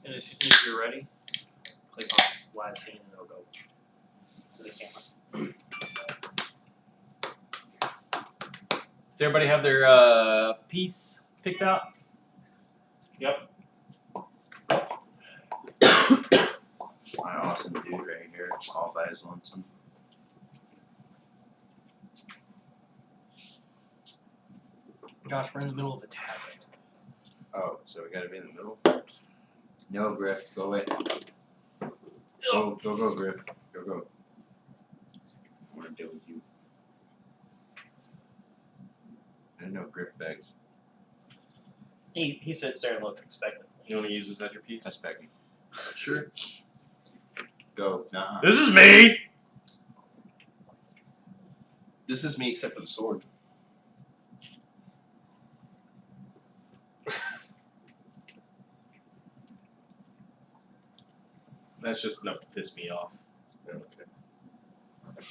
And as soon as you're ready, click on live scene and it'll go to the camera. Does everybody have their piece picked out? Yep. My awesome dude right here, all by his lonesome. Josh, we're in the middle of a tablet. Oh, so we gotta be in the middle? No, Griff, go away. Go, Griff. Go. I wanna deal with you. I didn't know Griff begs. He sits there and looks expectantly. You want to use this as your piece? That's begging. Sure. Go. Nah. This is me! This is me except for the sword. That's just enough to piss me off. Yeah, okay.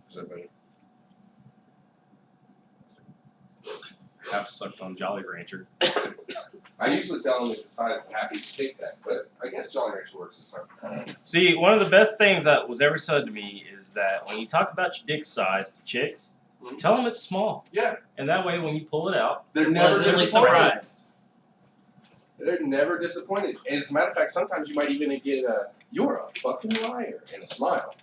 So many. Half sucked on Jolly Rancher. I usually tell them it's the size of happy to take that, but I guess Jolly Rancher works this time. See, one of the best things that was ever said to me is that when you talk about your dick size to chicks, tell them it's small. Yeah. And that way, when you pull it out, They're never Pleasantly disappointed. surprised. They're never disappointed. As a matter of fact, sometimes you might even get a, "You're a fucking liar," and a smile.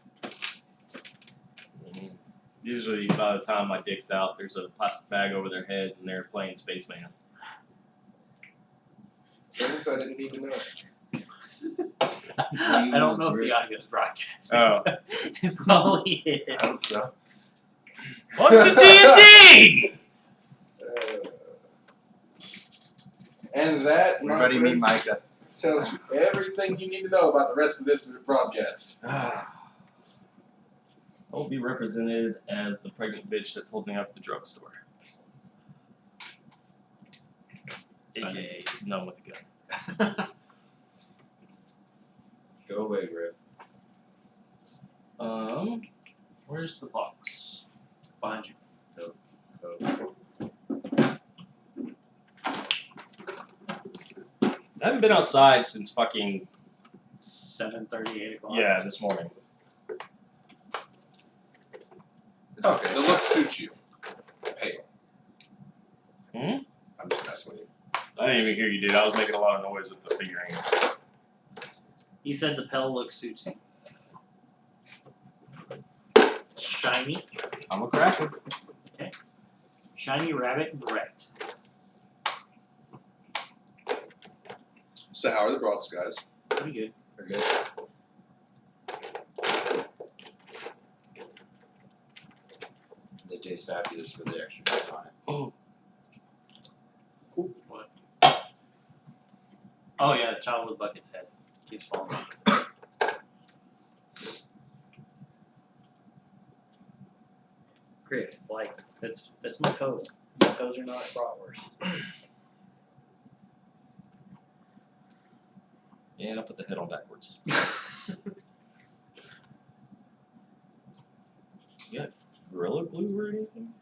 usually by the time my dick's out, there's a plastic bag over their head and they're playing Spaceman. Things I didn't need to know. I don't know if the audio's broadcasting. Oh. It probably is. I hope so. Welcome to D&D! And that, my Everybody meet friends, Micah. tells you everything you need to know about the rest of this broadcast. I'll be represented as the pregnant bitch that's holding up the drugstore. AKA none with a gun. Go away, Griff. Where's the box? Behind you. Go. I haven't been outside since fucking 7:30, 8 o'clock. yeah, this morning. Okay, the look suits you. Pale. Hmm? I'm just messing with you. I didn't even hear you, dude. I was making a lot of noise with the figurine. He said the pale look suits him. Shiny. I'm a cracker. Shiny rabbit Brett. So how are the broads, guys? Pretty good. We're good. They taste fabulous for the extra bit on it. Oh. What? Oh yeah, the child with bucket's head keeps falling off. Griff, like that's my toe. My toes are not bratwurst. Yeah, and I put the head on backwards. You got Gorilla Glue or anything?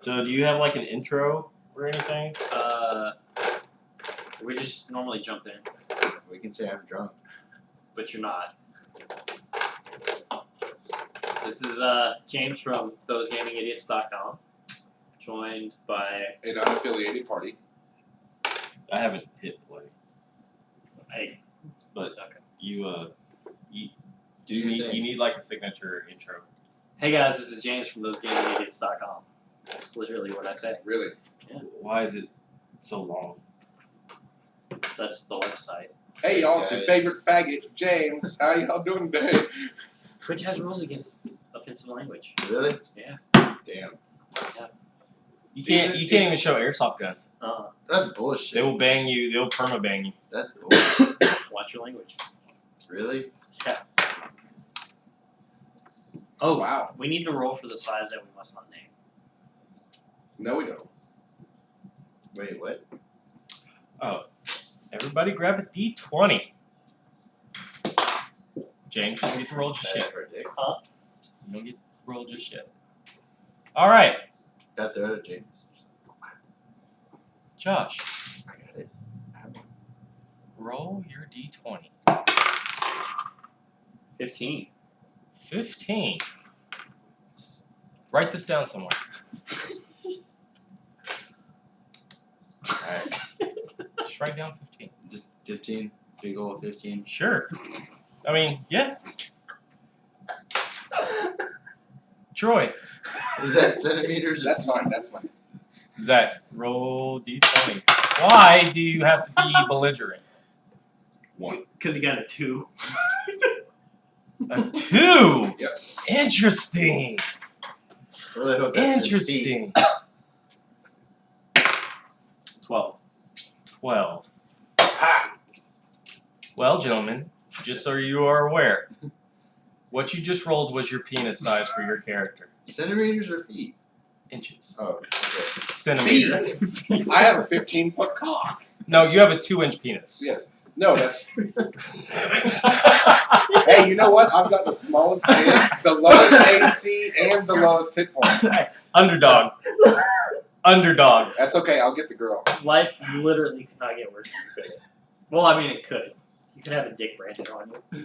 So do you have like an intro or anything? We just normally jump in, We can say I'm drunk. but you're not. This is James from ThoseGamingIdiots.com, joined by An unaffiliated party. I haven't hit play, hey, but okay. you Do your thing. you need like a signature intro. Hey guys, this is James from ThoseGamingIdiots.com. That's literally what I say. Really. Why is it so long? That's the website. Hey y'all, it's your Guys. favorite faggot, James. How y'all doing today? Twitch has rules against offensive language. Really? Yeah. Damn. You These can't are- you these can't are- even show airsoft guns. That's They bullshit. will bang you. They'll perma bang you. That's bullshit. Watch your language. Really? Oh, Wow. we need to roll for the size that we must not name. No, we don't. Wait, what? Oh, everybody grab a D20. James, you don't get to roll just shit. For a dick. You don't get to roll just shit. All right, Got the other James. Josh, I got it. I have one. roll your d20. 15. 15. Write this down somewhere. Alright. Just write down 15. Just 15. Big old 15. Sure. I mean, yeah. Troy. Is that centimeters? That's fine. That's fine. Zach, roll d20. Why do you have to be belligerent? 1. Because he got a 2. A 2? Yep. Interesting. Really hope that's in feet. Interesting. 12. 12. Ah! Well, gentlemen, just so you are aware, what you just rolled was your penis size for your character. Centimeters or feet? Inches. Oh, okay. Centimeters. I have a 15-foot cock. No, you have a 2-inch penis. Yes. No, that's. Hey, you know what? I've got the smallest dick, the lowest AC, and the lowest hit points. Underdog. Underdog. That's okay. I'll get the girl. Life literally could not get worse if you could. Well, I mean, it could. You could have a dick branded on you.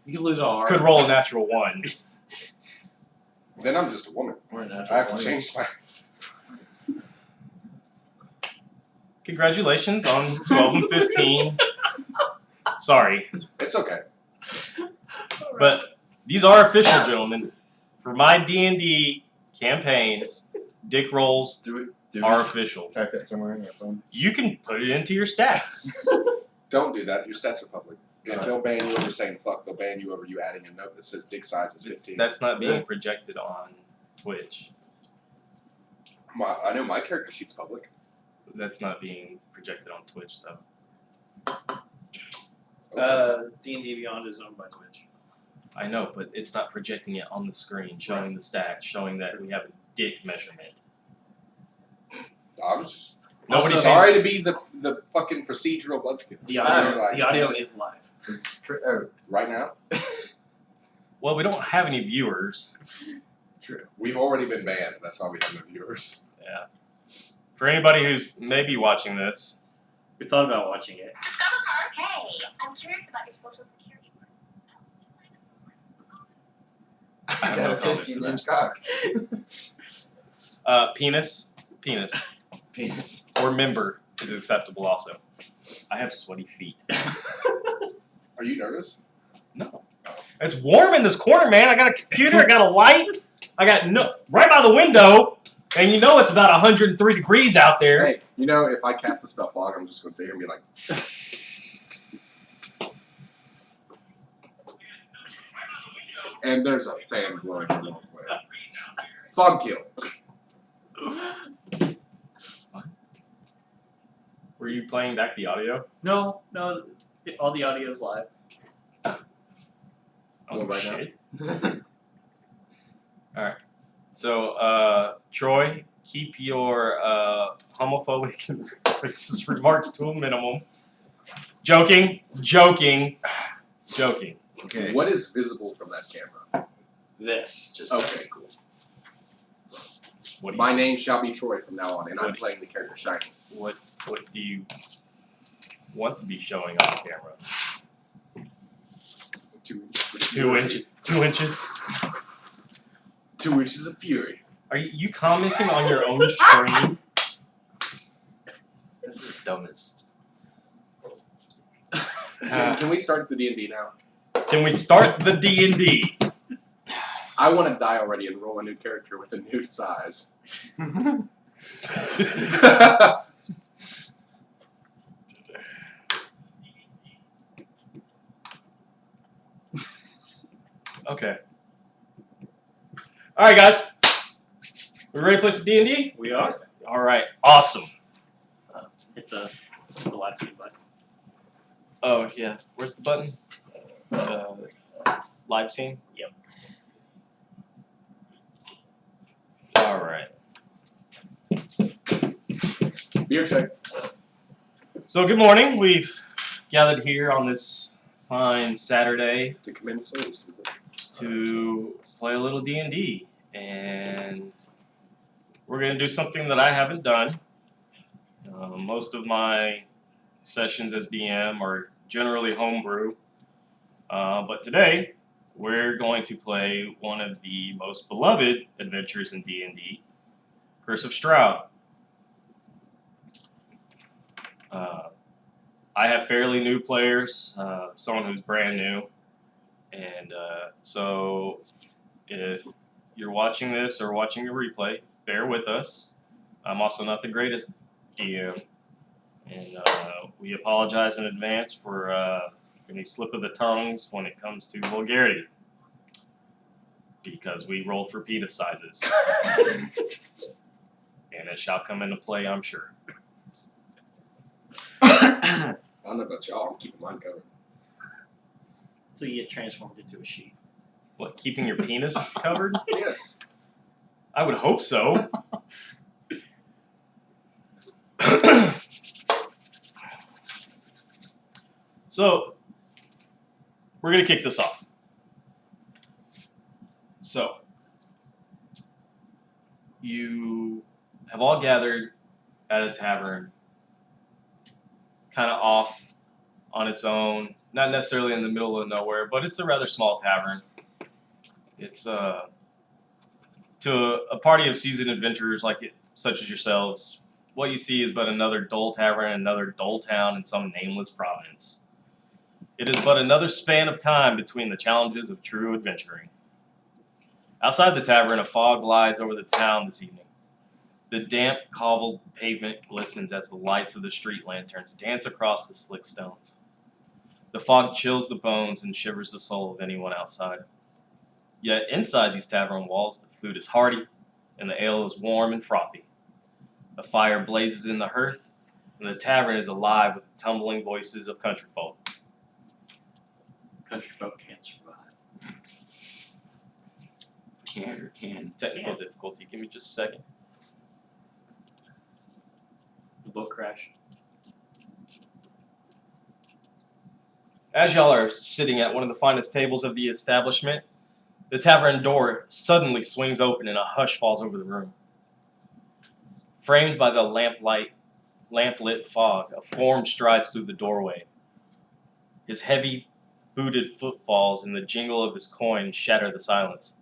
You could lose a arm. Could roll a natural 1. Then I'm just a woman. Or a natural I have to 20. change my. Congratulations on 12 and 15. Sorry. It's okay. But these are official, gentlemen. For my D&D campaigns, dick rolls Do are we official. type that somewhere in our phone? You can put it into your stats. Don't do that. Your stats are public. If they'll ban you over saying fuck, they'll ban you over you adding a note that says dick size is 15. That's not being projected on Twitch. I know my character sheet's public. That's not being projected on Twitch, though. D&D Beyond is owned by Twitch. I know, but it's not projecting it on the screen, showing the stats, showing that we have a dick measurement. I was just Nobody sorry to be the fucking procedural buzzkill. The audio is live. It's Right now, Well, we don't have any viewers. True. we've already been banned. That's why we have no viewers. Yeah. For anybody who's maybe watching this, We thought about watching it. Hey, I'm curious about your social security plans. I got a 15-inch cock. penis, Penis. or member is acceptable also. I have sweaty feet. Are you nervous? No. It's warm in this corner, man. I got a computer, I got a light, I got right by the window, and you know it's about 103 degrees out there. Hey, you know, if I cast the spell fog, I'm just going to sit here and be like. And there's a fan blowing the wrong way. Fog kill. Were you playing back the audio? No, all the audio is live. Oh, Well, right now. shit. Alright. So, Troy, keep your homophobic and racist remarks to a minimum. Joking. Okay. What is visible from that camera? This. Just Okay, cool. What do My you, name shall be Troy from now on, and I'm What? playing the character Shiny. what do you want to be showing on camera? 2 inches. Of 2 fury. inches. 2 inches. 2 inches of fury. Are you commenting on your own stream? This is dumbest. Can we start the D&D now? Can we start the D&D? I want to die already and roll a new character with a new size. Okay. All right, guys. We ready to play some D&D? We are. All right. Awesome. Hit the live stream button. Oh yeah. Where's the button? Live scene. Yep. All right. Beer check. So good morning. We've gathered here on this fine Saturday To commend souls. to play a little D&D, and we're going to do something that I haven't done. Most of my sessions as DM are generally homebrew. But today, we're going to play one of the most beloved adventures in D&D, Curse of Strahd. I have fairly new players, someone who's brand new, and so if you're watching this or watching the replay, bear with us. I'm also not the greatest DM, and we apologize in advance for any slip of the tongues when it comes to vulgarity, because we rolled for penis sizes, and it shall come into play, I'm sure. I don't know about y'all. I'm keeping mine covered. So you get transformed into a sheep. What, keeping your penis covered? Yes. I would hope so. So, we're going to kick this off. So, you have all gathered at a tavern, kind of off on its own, not necessarily in the middle of nowhere, but it's a rather small tavern. It's to a party of seasoned adventurers such as yourselves. What you see is but another dull tavern in another dull town in some nameless province. It is but another span of time between the challenges of true adventuring. Outside the tavern, a fog lies over the town this evening. The damp, cobbled pavement glistens as the lights of the street lanterns dance across the slick stones. The fog chills the bones and shivers the soul of anyone outside. Yet inside these tavern walls, the food is hearty, and the ale is warm and frothy. A fire blazes in the hearth, and the tavern is alive with the tumbling voices of country folk. Country folk can't survive. Can. Technical difficulty, give me just a second. The boat crash. As y'all are sitting at one of the finest tables of the establishment, the tavern door suddenly swings open and a hush falls over the room. Framed by the lamp-lit fog, a form strides through the doorway. His heavy, booted footfalls and the jingle of his coin shatter the silence.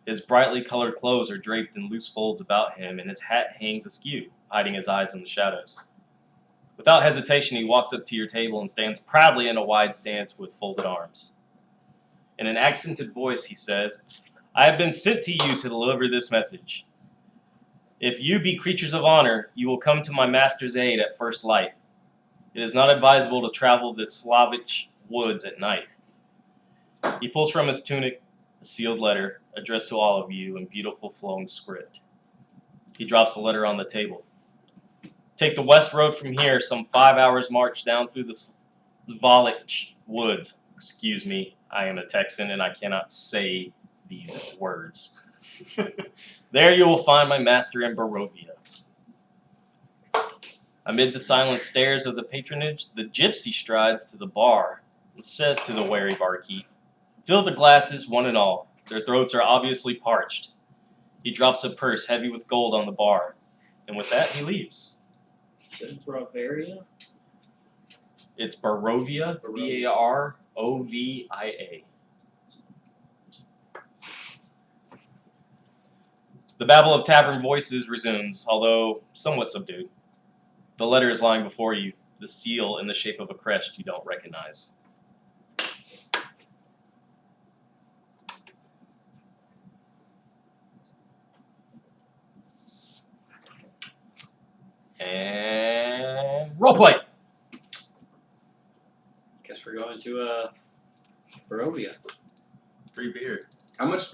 His brightly colored clothes are draped in loose folds about him, and his hat hangs askew, hiding his eyes in the shadows. Without hesitation, he walks up to your table and stands proudly in a wide stance with folded arms. In an accented voice, he says, "I have been sent to you to deliver this message. If you be creatures of honor, you will come to my master's aid at first light. It is not advisable to travel the Slavic woods at night." He pulls from his tunic a sealed letter addressed to all of you in beautiful flowing script. He drops the letter on the table. "Take the west road from here, some 5 hours march down through the Slavic woods." Excuse me, I am a Texan and I cannot say these words. "There you will find my master in Barovia." Amid the silent stares of the patronage, the gypsy strides to the bar and says to the wary barkeep, "Fill the glasses, one and all. Their throats are obviously parched." He drops a purse heavy with gold on the bar, and with that he leaves. Said Bavaria? It's Barovia, Barovia. The babble of tavern voices resumes, although somewhat subdued. The letter is lying before you, the seal in the shape of a crest you don't recognize. And roleplay. Guess we're going to Barovia. Free beer. How much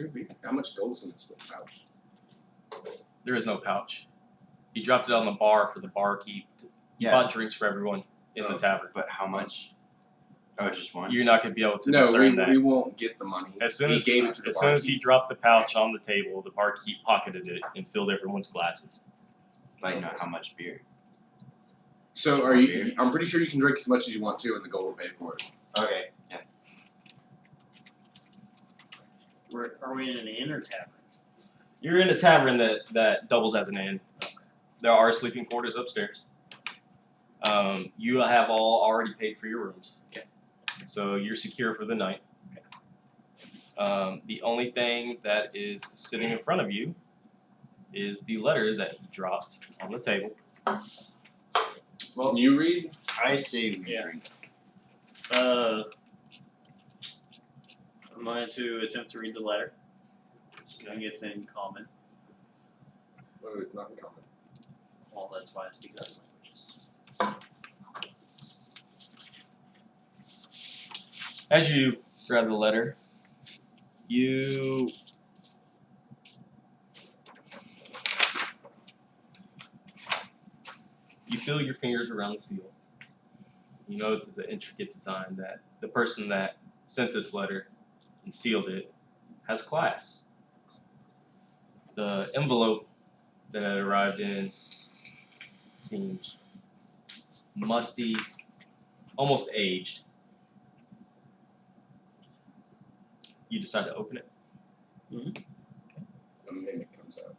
gold's in this little pouch? There is no pouch. He dropped it on the bar for the barkeep. He bought drinks for everyone in the tavern. But how much? Oh, just one? You're not going to be able to No, discern that. we won't get the money. As soon as gave it to the as soon as barkeep. he dropped the pouch on the table, the barkeep pocketed it and filled everyone's glasses. Like, not how much beer. So are you? I'm pretty sure you can drink as much as you want to, and the gold will pay for it. Okay. Yeah. Are we in an inn or tavern? You're in a tavern that doubles as an inn. There are sleeping quarters upstairs. You have all already paid for your rooms. Okay. So you're secure for the night. The only thing that is sitting in front of you is the letter that he dropped on the table. Well, can you read? I say we Yeah. drink. I'm going to attempt to read the letter. I think it's in common. Oh, it's not in common. Well, that's why I speak other languages. As you grab the letter, you feel your fingers around the seal. You notice it's an intricate design that the person that sent this letter and sealed it has class. The envelope that it arrived in seems musty, almost aged. You decide to open it. A mimic comes out.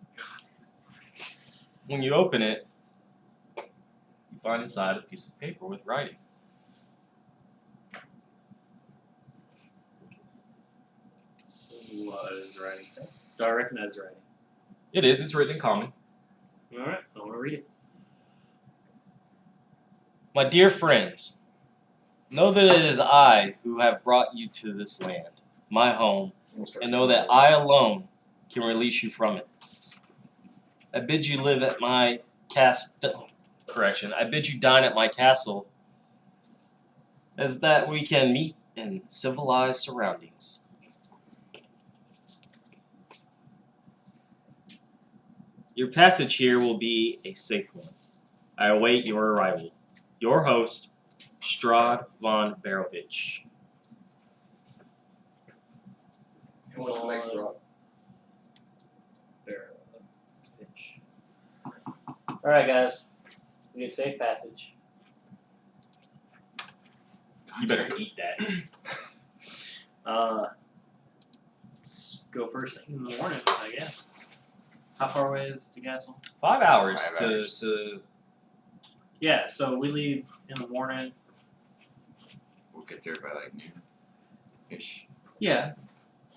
When you open it, you find inside a piece of paper with writing. What does the writing say? Do I recognize the writing? It is, it's written in common. Alright, I want to read it. My dear friends, know that it is I who have brought you to this land, my home, and know that I alone can release you from it. I bid you live at my I bid you dine at my castle, as that we can meet in civilized surroundings. Your passage here will be a safe one. I await your arrival. Your host, Strahd von Barovich. And what's the next drop? There. Pitch. Alright, guys. We get safe passage. You better eat that. Let's go first thing in the morning, I guess. How far away is the castle? 5 hours, 5 hours. to Yeah, so we leave in the morning. We'll get there by like noon ish. Yeah.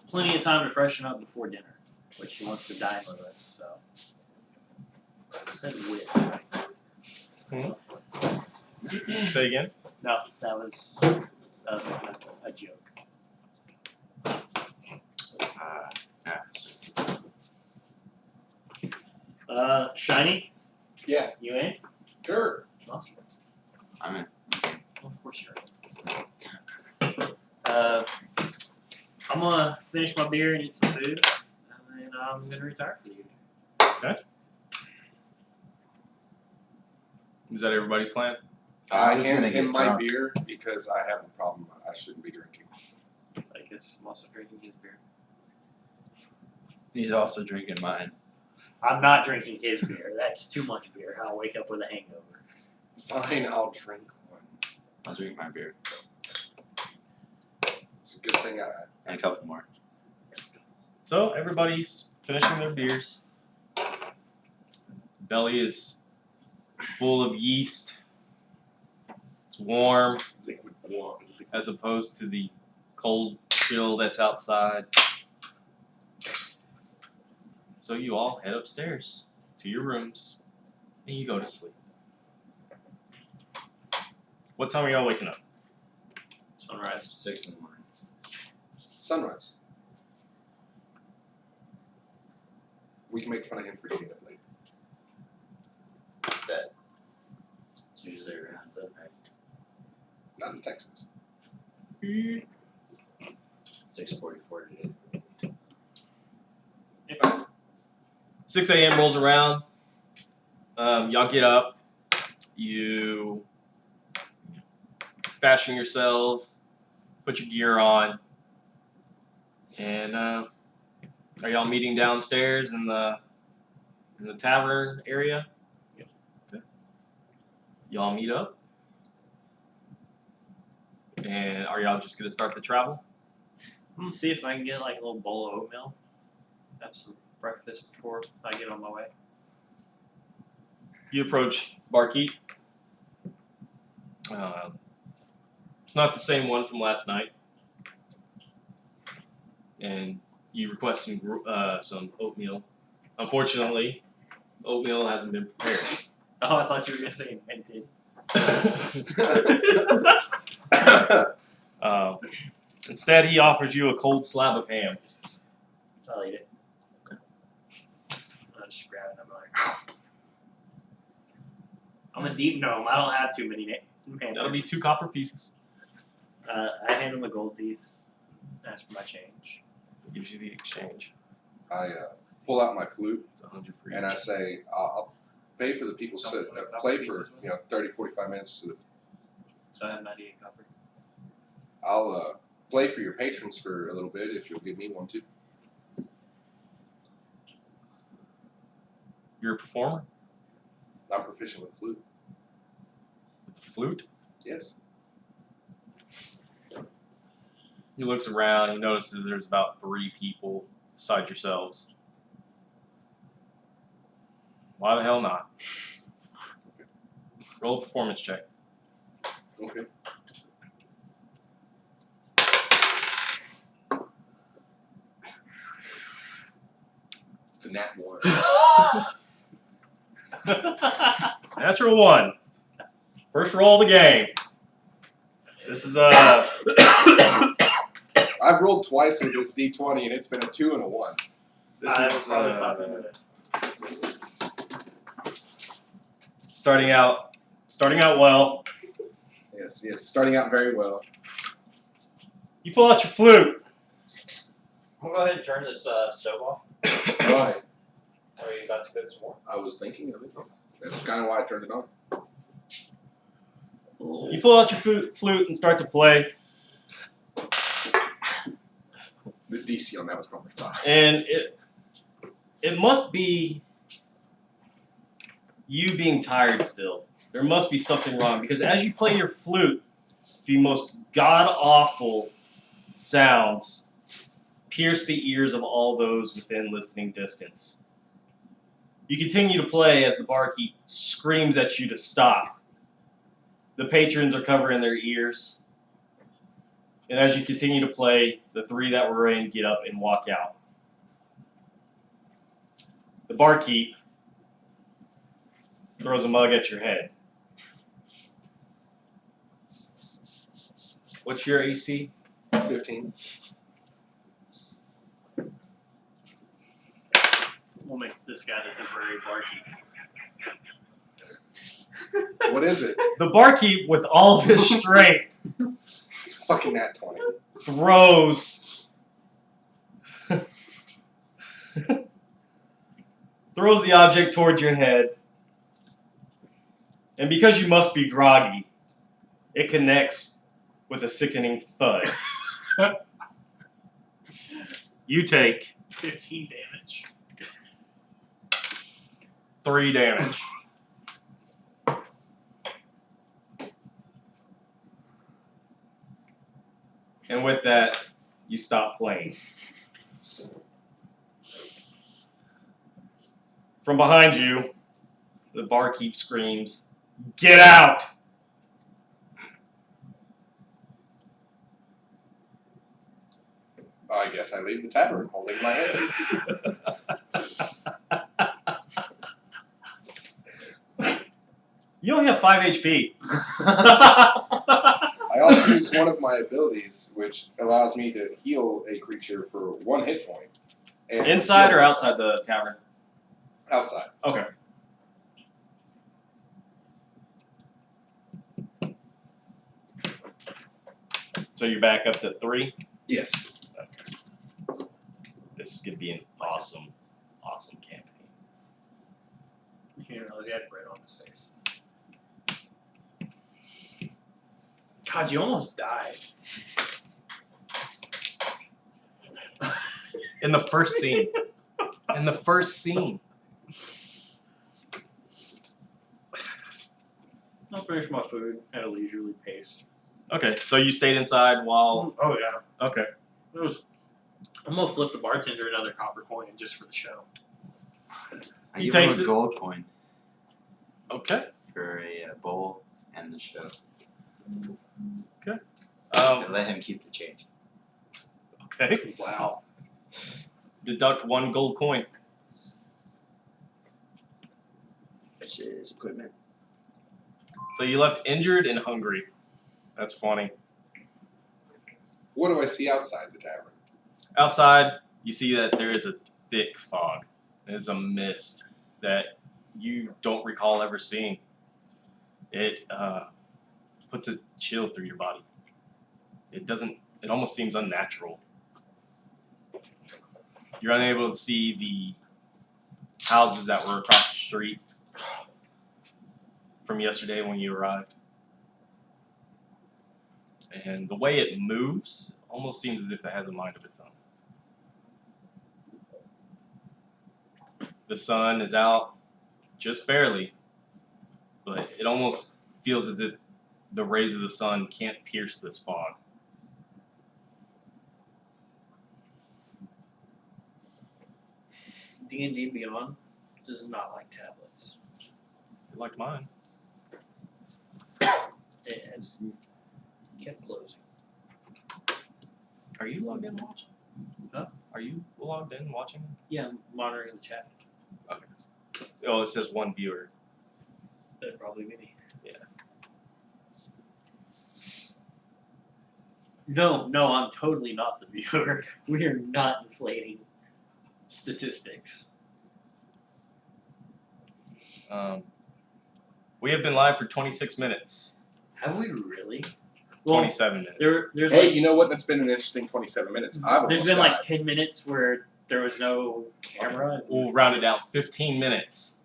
Plenty of time to freshen up before dinner, which he wants to dine with us, so. I said with, right? say again. No, that was a joke. Shiny, Yeah, you in? sure. Awesome. I'm in. Well, of course you're in. I'm gonna finish my beer and eat some food, and then I'm gonna retire for the evening. Is that everybody's plan? I I was hand gonna him get my drunk. beer because I have a problem I shouldn't be drinking. I guess I'm also drinking his beer. He's also drinking mine. I'm not drinking his beer. That's too much beer. I'll wake up with a hangover. Fine, I'll drink one. I'll drink my beer. It's a good thing And a couple more. So everybody's finishing their beers. Belly is full of yeast. It's warm liquid warm. as opposed to the cold chill that's outside. So you all head upstairs to your rooms and you go to sleep. What time are y'all waking up? Sunrise. 6 in the morning. Sunrise. We can make fun of him for getting up late. That usually around sunrise. Not in Texas. 6:44 today. 6 a.m. rolls around. Y'all get up. You fashion yourselves, put your gear on, and are y'all meeting downstairs in the tavern area? Yep. Okay. Y'all meet up, and are y'all just gonna start the travel? I'm gonna see if I can get like a little bowl of oatmeal. Have some breakfast before I get on my way. You approach Barkeep. It's not the same one from last night. And you request some oatmeal. Unfortunately, oatmeal hasn't been prepared. Oh, I thought you were gonna say invented. Instead, he offers you a cold slab of ham. I'll eat it. I'll just grab it. I'm like, I'm a deep gnome. I don't have too many handlers. That'll be 2 copper pieces. I hand him a gold piece. Ask for my change. Gives you the exchange. I pull out my flute It's 100 for and I each. say, I'll pay for the people sit. Play for 30, 45 minutes. So I have 98 copper. I'll play for your patrons for a little bit if you'll give me one too. You're a performer I'm proficient with flute. with the flute. Yes. He looks around. He notices there's about 3 people beside yourselves. Why the hell not? Roll a performance check. Okay. It's a nat 1. Natural 1. First roll of the game. This is I've rolled twice with this D20 and it's been a 2 and a 1. this I is probably stop using it. starting out well. Yes, starting out very well. You pull out your flute. I'm gonna go ahead and turn this stove off. Right. Are you about to cook some more? I was thinking of it. That's kind of why I turned it on. You pull out your flute and start to play. The DC on that was probably 5. And it must be you being tired still. There must be something wrong because as you play your flute, the most god-awful sounds pierce the ears of all those within listening distance. You continue to play as the barkeep screams at you to stop. The patrons are covering their ears. And as you continue to play, the 3 that were in get up and walk out. The barkeep throws a mug at your head. What's your AC? 15. We'll make this guy the temporary barkeep. What is it? The barkeep, with all of his strength, It's a fucking nat 20. throws the object towards your head. And because you must be groggy, it connects with a sickening thud. You take 15 damage. 3 damage. And with that, you stop playing. From behind you, the barkeep screams, "Get out!" I guess I leave the tavern holding my hand. You only have 5 HP. I also use one of my abilities, which allows me to heal a creature for 1 hit point. And Inside heal or myself. outside the tavern? Outside. Okay. So you're back up to 3? Yes. This is going to be an awesome, awesome campaign. You didn't realize he had bread on his face. God, you almost died. In the first scene. In the first scene. I'll finish my food at a leisurely pace. Okay, so you stayed inside while... Oh yeah, Okay. it was I'm gonna flip the bartender another copper coin just for the show. I He give him takes a it. gold coin Okay. for a bowl and the show. Um, And let him keep the change. okay. Wow. Deduct 1 gold coin. Which is equipment. So you left injured and hungry. That's funny. What do I see outside the tavern? Outside, you see that there is a thick fog. It's a mist that you don't recall ever seeing. It puts a chill through your body. It almost seems unnatural. You're unable to see the houses that were across the street from yesterday when you arrived. And the way it moves almost seems as if it has a mind of its own. The sun is out just barely, but it almost feels as if the rays of the sun can't pierce this fog. D&D Beyond does not like tablets. Like mine. It has kept closing. Are you logged in watching? Huh? Are you logged in watching? Yeah, I'm monitoring the chat. Oh, it says 1 viewer. That'd probably be me. Yeah. No, I'm totally not the viewer. We are not inflating statistics. We have been live for 26 minutes. Have we really? Well, 27 minutes. there's Hey, like, you know what? That's been an interesting 27 minutes. I've there's almost been got like 10 minutes where there was no camera. We'll round it down. 15 minutes.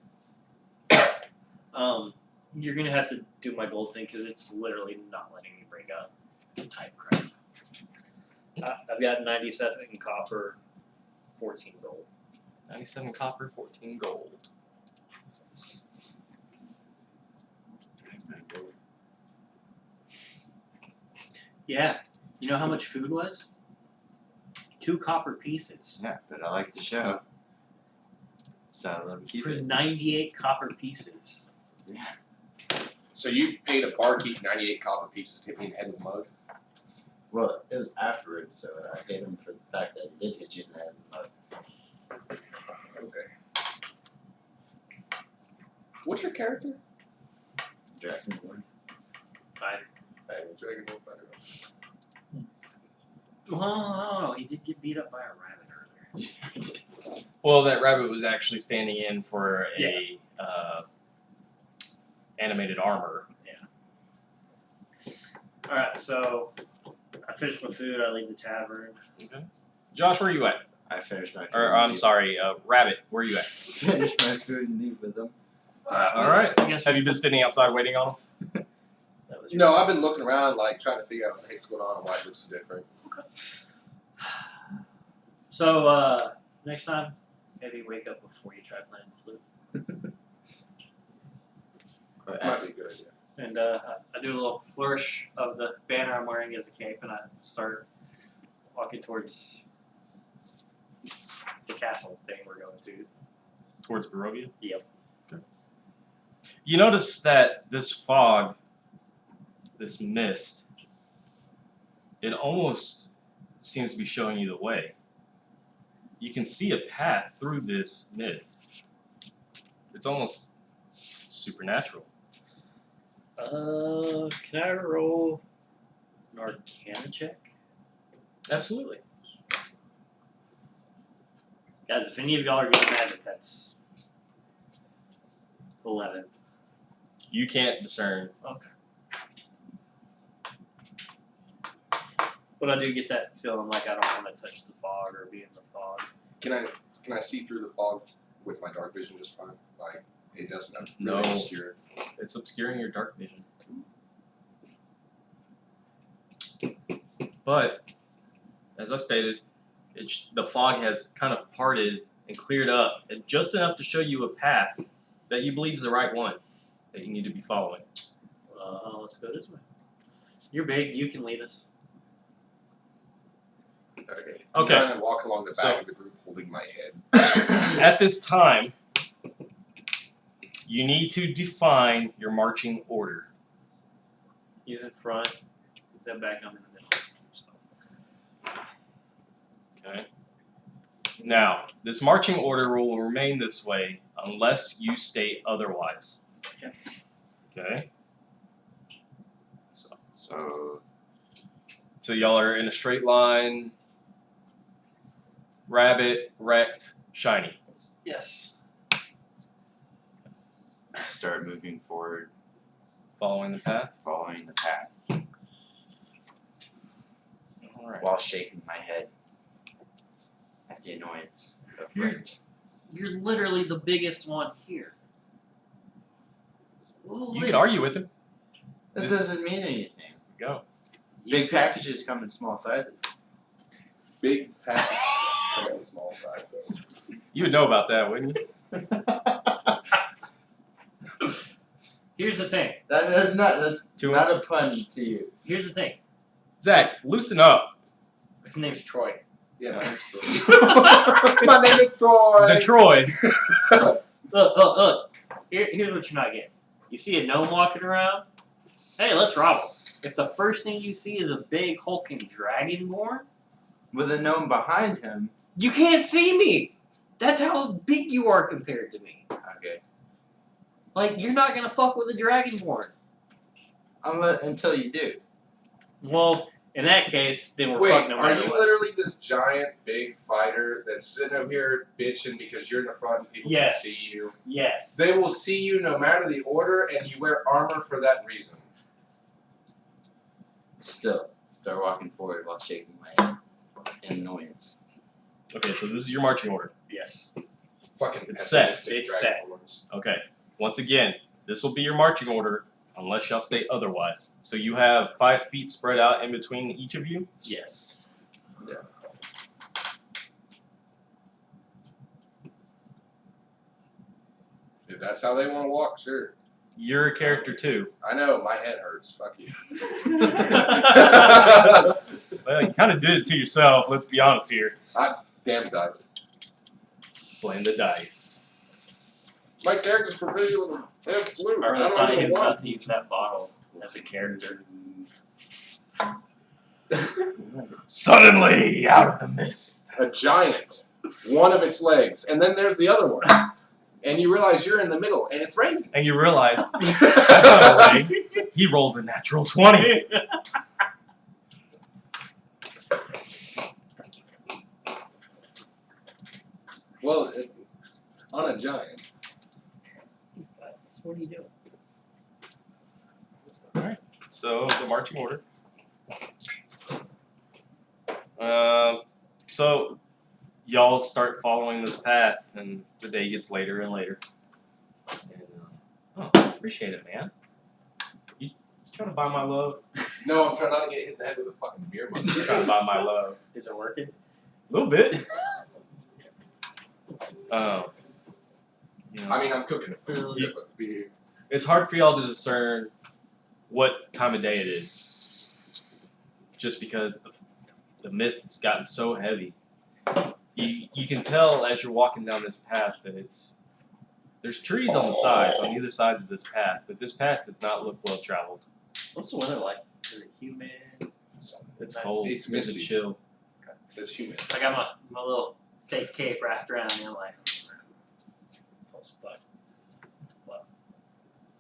You're gonna have to do my gold thing because it's literally not letting me bring up type crap. I've got 97 copper, 14 gold. 97 copper, 14 gold. Yeah, you know how much food was? 2 copper pieces Yeah, but I like the show. So let me keep for it. 98 copper pieces. Yeah. So you paid a barkeep 98 copper pieces to hit me in the head with a mug? Well, it was afterwards, so I paid him for the fact that he did hit you in the head with a mug. Okay. What's your character? Dragonborn. Fine. Dragon Wolf Fighter. Oh, he did get beat up by a rabbit earlier. Well, that rabbit was actually standing in for a animated armor. Alright, so I finished my food, I leave the tavern. Okay. Josh, where are you at? I finished my food. Or I'm sorry, Rabbit, where are you at? Finished my food and leave with him. All right. I guess Have you been sitting outside waiting on him? that was No, I've been looking around, like, trying to figure out what the heck's going on and why it looks so different. So, next time, maybe wake up before you try playing the flute. Might be a good idea. And I do a little flourish of the banner I'm wearing as a cape, and I start walking towards the castle thing we're going to. Towards Barovia? Yep. Okay. You notice that this fog, this mist, it almost seems to be showing you the way. You can see a path through this mist. It's almost supernatural. Can I roll an Arcana check? Absolutely. Guys, if any of y'all are good at magic, that's 11. You can't discern. Okay. But I do get that feeling like I don't want to touch the fog or be in the fog. Can I see through the fog with my dark vision just fine? Like, it doesn't No. really obscure. It's obscuring your dark vision. But, as I stated, the fog has kind of parted and cleared up, and just enough to show you a path that you believe is the right one that you need to be following. Let's go this way. You're big, you can lead us. Okay. I'm Okay. trying to walk along the back So- of the group holding my head. At this time, you need to define your marching order. He's in front. Step back. I'm in the middle. So. Okay. Now, this marching order will remain this way unless you state otherwise. Okay. Okay. So So y'all are in a straight line. Rabbit, wrecked, shiny. Yes. start moving forward, Following the path. following the path, All right. while shaking my head at the annoyance of friend. You're literally the biggest one here. You can argue with him. That This- doesn't mean anything. Go. Big packages come in small sizes. Big package come in small sizes. You would know about that, wouldn't you? Here's the thing. That's not Too not a pun to you. Here's the thing. Zach, loosen up. His name's Troy. Yeah. My My name is Troy. The Troy. Look. Here's what you're not getting. You see a gnome walking around? Hey, let's rob him. If the first thing you see is a big hulking dragonborn, With a gnome behind him. you can't see me. That's how big you are compared to me. Okay. Like, you're not gonna fuck with a dragonborn. Until you do. Well, in that case, then we're Wait, fucked no are matter you what. literally this giant, big fighter that's sitting over here bitching because you're in the front and people Yes. can see you? Yes. They will see you no matter the order, and you wear armor for that reason. Still, start walking forward while shaking my head in annoyance. Okay, so this is your marching order. Yes. Fucking It's set. pessimistic It's set. dragonborns. Okay. Once again, this will be your marching order unless y'all state otherwise. So you have 5 feet spread out in between each of you. Yes. If that's how they want to walk, sure. You're a character too. I know, my head hurts. Fuck you. Well, you kind of did it to yourself. Let's be honest here. Damn dice. Blame the dice. My character's proficient with a head flute. I I really thought don't he know was what. about to use that bottle as a character. Suddenly, out of the mist. A giant. One of its legs. And then there's the other one. And you realize you're in the middle, and it's raining. And you realize that's not a leg. He rolled a natural 20. Well, on a giant. That's what are you doing? Alright, so the marching order. So y'all start following this path, and the day gets later and later. And, appreciate it, man. You trying to buy my love? No, I'm trying not to get hit in the head with a fucking beer mug. You trying to buy my love? Is it working? A little bit. You know, I mean, I'm cooking the food, Yeah. but the beer. it's hard for y'all to discern what time of day it is, just because the mist has gotten so heavy. You can tell as you're walking down this path that there's trees on the sides, on either sides of this path, but this path does not look well traveled. What's the weather like? Is it humid? It's Nice. cold. It's a misty. chill. It's humid. I got my little fake cape wrapped around me. I'm like,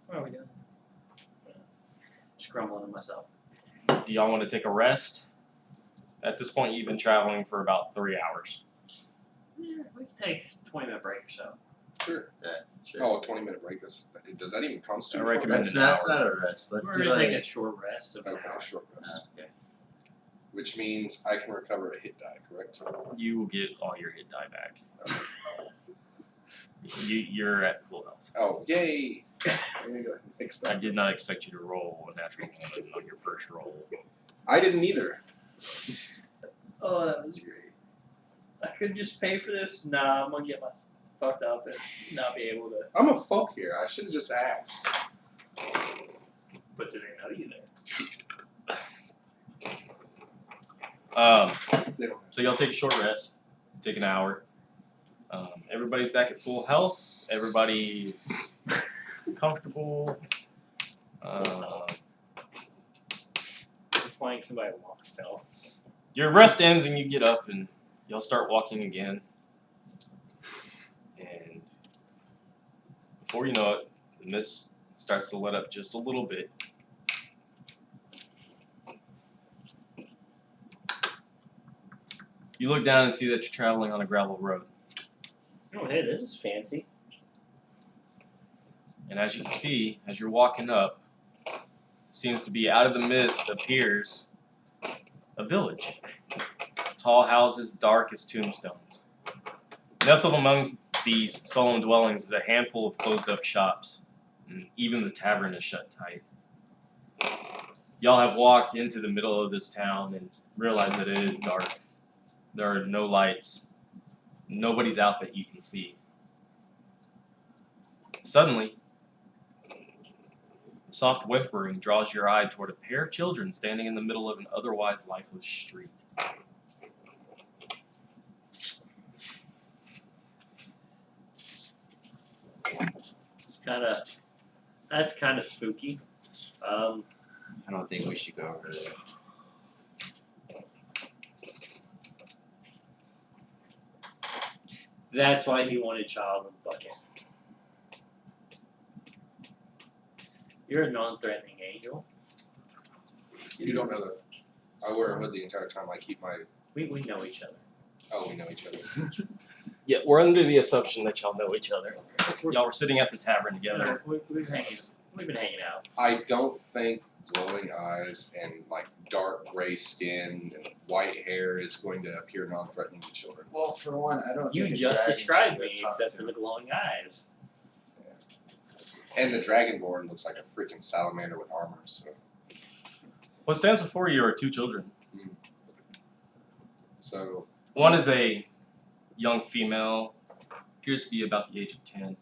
what are we doing? Just grumbling to myself. Do y'all want to take a rest? At this point, you've been traveling for about 3 hours. Yeah, we can take a 20-minute break or so. Sure. Yeah, sure. Oh, 20-minute break. Does that even constitute? I a short recommend rest? That's not a rest. Let's We're do gonna like take a short rest of an Okay, hour. short rest. okay. Which means I can recover a hit die, correct? You will get all your hit die back. You're at full health. Oh, yay! Maybe I can fix I that. did not expect you to roll a natural 1 on your first roll. I didn't either. Oh, that was great. I could just pay for this. Nah, I'm gonna get my fucked up and not be able to. I'm a folk here. I should have just asked. But do they know you there? They don't. So y'all take a short rest. Take an hour. Everybody's back at full health. Everybody's comfortable. We're flying somebody along still. Your rest ends and you get up and y'all start walking again. And before you know it, the mist starts to let up just a little bit. You look down and see that you're traveling on a gravel road. Oh, hey, this is fancy. And as you can see, as you're walking up, seems to be out of the mist appears a village. It's tall houses, dark as tombstones. Nestled amongst these solemn dwellings is a handful of closed-up shops. And even the tavern is shut tight. Y'all have walked into the middle of this town and realize that it is dark. There are no lights. Nobody's out that you can see. Suddenly, a soft whimpering draws your eye toward a pair of children standing in the middle of an otherwise lifeless street. That's kind of spooky. I don't think we should go over there. That's why he wanted child in the bucket. You're a non-threatening angel. You don't know that. I wear a hood the entire time. I keep my. We know each other. Oh, we know each other. Yeah, we're under the assumption that y'all know each other. Y'all were sitting at the tavern together. We've been hanging out. I don't think glowing eyes and like dark gray skin and white hair is going to appear non-threatening to children. Well, for one, I don't. You think a just dragon described should me, be talked except to. for the glowing eyes. And the Dragonborn looks like a freaking salamander with armor. So. What stands before you are two children. So. One is a young female, appears to be about the age of 10.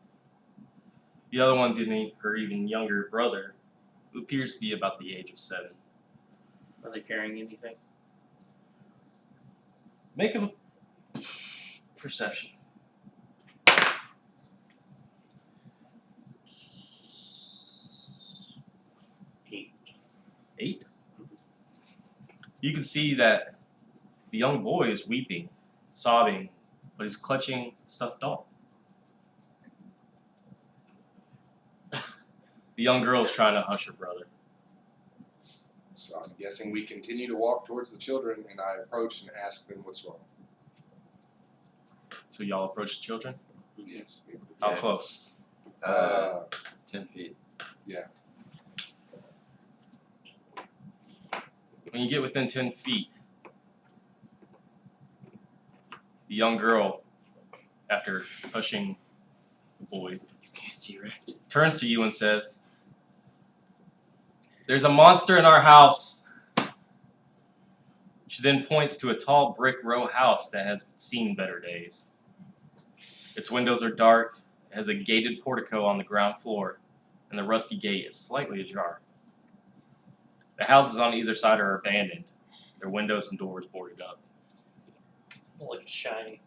The other one's her even younger brother, who appears to be about the age of 7. Are they carrying anything? Make a perception. 8. You can see that the young boy is weeping, sobbing, but he's clutching a stuffed doll. The young girl is trying to hush her brother. So I'm guessing we continue to walk towards the children, and I approach and ask them what's wrong. So y'all approach the children? Yes. How Okay. close? 10 feet. When you get within 10 feet, the young girl, after hushing the boy, You can't see right. turns to you and says, "There's a monster in our house." She then points to a tall brick row house that has seen better days. Its windows are dark, it has a gated portico on the ground floor, and the rusty gate is slightly ajar. The houses on either side are abandoned, their windows and doors boarded up. I'll look at Shiny.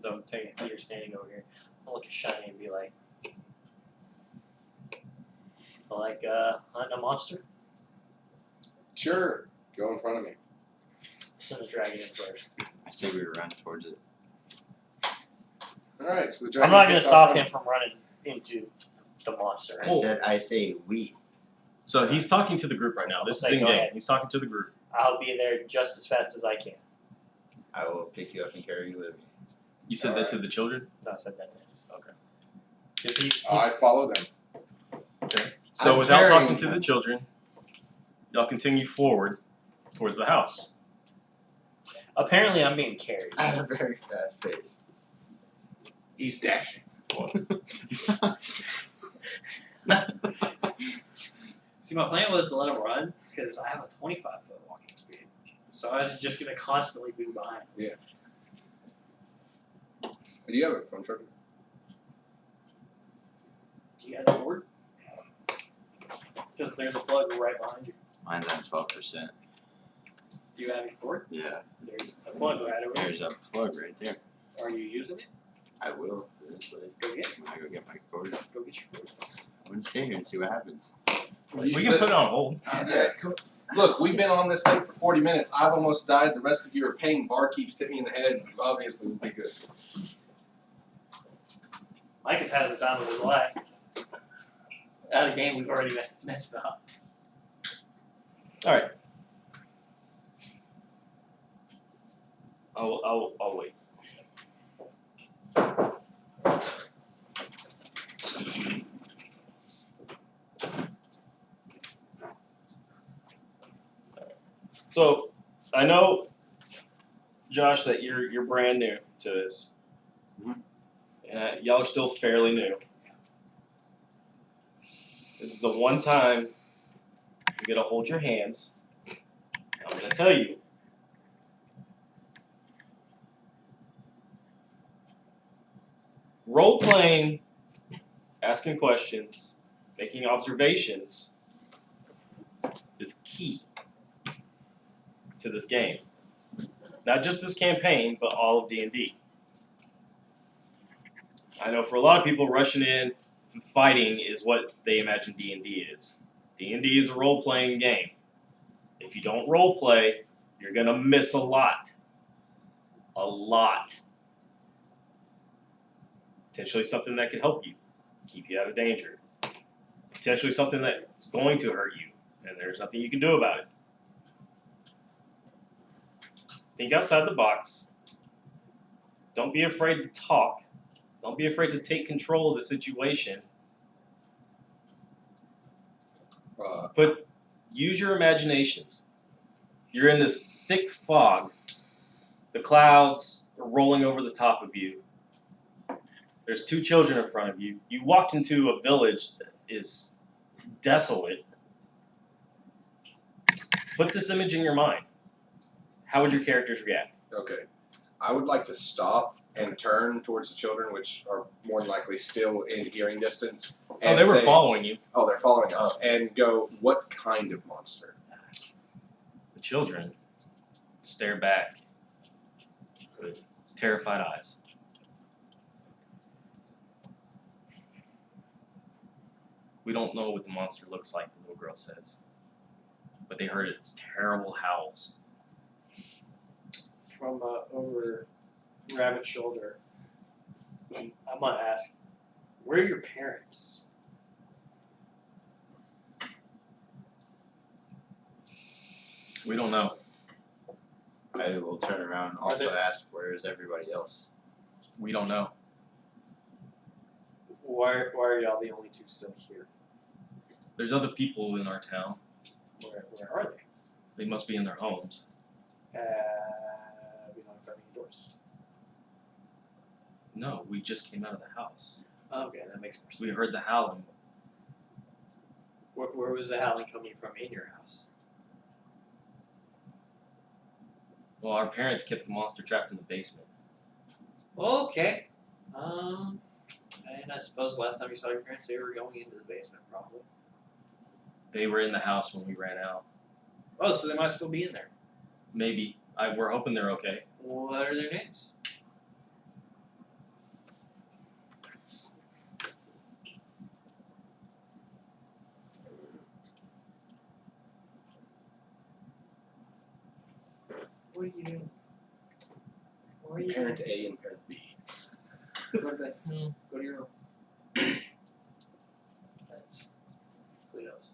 Though technically you're standing over here. I'll look at Shiny and be like, hunting a monster? Sure. Go in front of me. Send the dragon in first. I say we run towards it. All right. So the I'm dragon. not going to gets stop out him from running into the monster. I say we. So he's talking to the group right now. This is Okay, in go game. ahead. He's talking to the group. I'll be there just as fast as I can. I will pick you up and carry you with me. You said that to the children? No, I said that then. Okay. 'Cause he's- I follow them. So I'm without carrying talking to the children, y'all continue forward towards the house. Apparently I'm being carried. At a very fast pace. He's dashing. See, my plan was to let him run because I have a 25-foot walking speed. So I was just going to constantly be behind. Do you have a phone charger? Do you have a cord? Because there's a plug right behind you. Mine's on 12%. Do you have a cord? Yeah. There's, plug right over there. There's a plug right there. Are you using it? I will. Eventually. Go get it. I go get my cord. Go get your food. I'm gonna stay here and see what happens. We can put it on hold. Yeah, cool. Look, we've been on this thing for 40 minutes. I've almost died. The rest of you are paying barkeeps to hit me in the head. You obviously will be good. Mike has had the time of his life. At a game we've already messed up. All right. I'll wait. So, I know, Josh, that you're brand new to this. Mhm. Y'all are still fairly new. This is the one time you get to hold your hands. I'm gonna tell you. Role playing, asking questions, making observations is key to this game. Not just this campaign, but all of D&D. I know for a lot of people, rushing in, fighting is what they imagine D&D is. D&D is a role-playing game. If you don't role-play, you're going to miss a lot. A lot. Potentially something that can help you, keep you out of danger. Potentially something that's going to hurt you, and there's nothing you can do about it. Think outside the box. Don't be afraid to talk. Don't be afraid to take control of the situation. But use your imaginations. You're in this thick fog. The clouds are rolling over the top of you. There's two children in front of you. You walked into a village that is desolate. Put this image in your mind. How would your characters react? Okay. I would like to stop and turn towards the children, which are more than likely still in hearing distance. And They were say, following you. Oh, they're following us. Oh. And go, what kind of monster? The children stare back with terrified eyes. We don't know what the monster looks like, the little girl says. But they heard its terrible howls. From over Rabbit's shoulder, I'm gonna ask, where are your parents? We don't know. I will turn around and also ask, where is everybody else? We don't know. Why are y'all the only two still here? There's other people in our town. Where are they? They must be in their homes. We knocked on any doors. No, we just came out of the house. Okay, that makes more sense. We heard the howling. Where was the howling coming from in your house? Well, our parents kept the monster trapped in the basement. Okay. And I suppose last time you saw your parents, they were going into the basement, probably. They were in the house when we ran out. Oh, so they might still be in there. Maybe. We're hoping they're okay. What are their names? What are you doing? What are you Parent A and Parent B. Go to bed. Go to your room. That's Cleo's.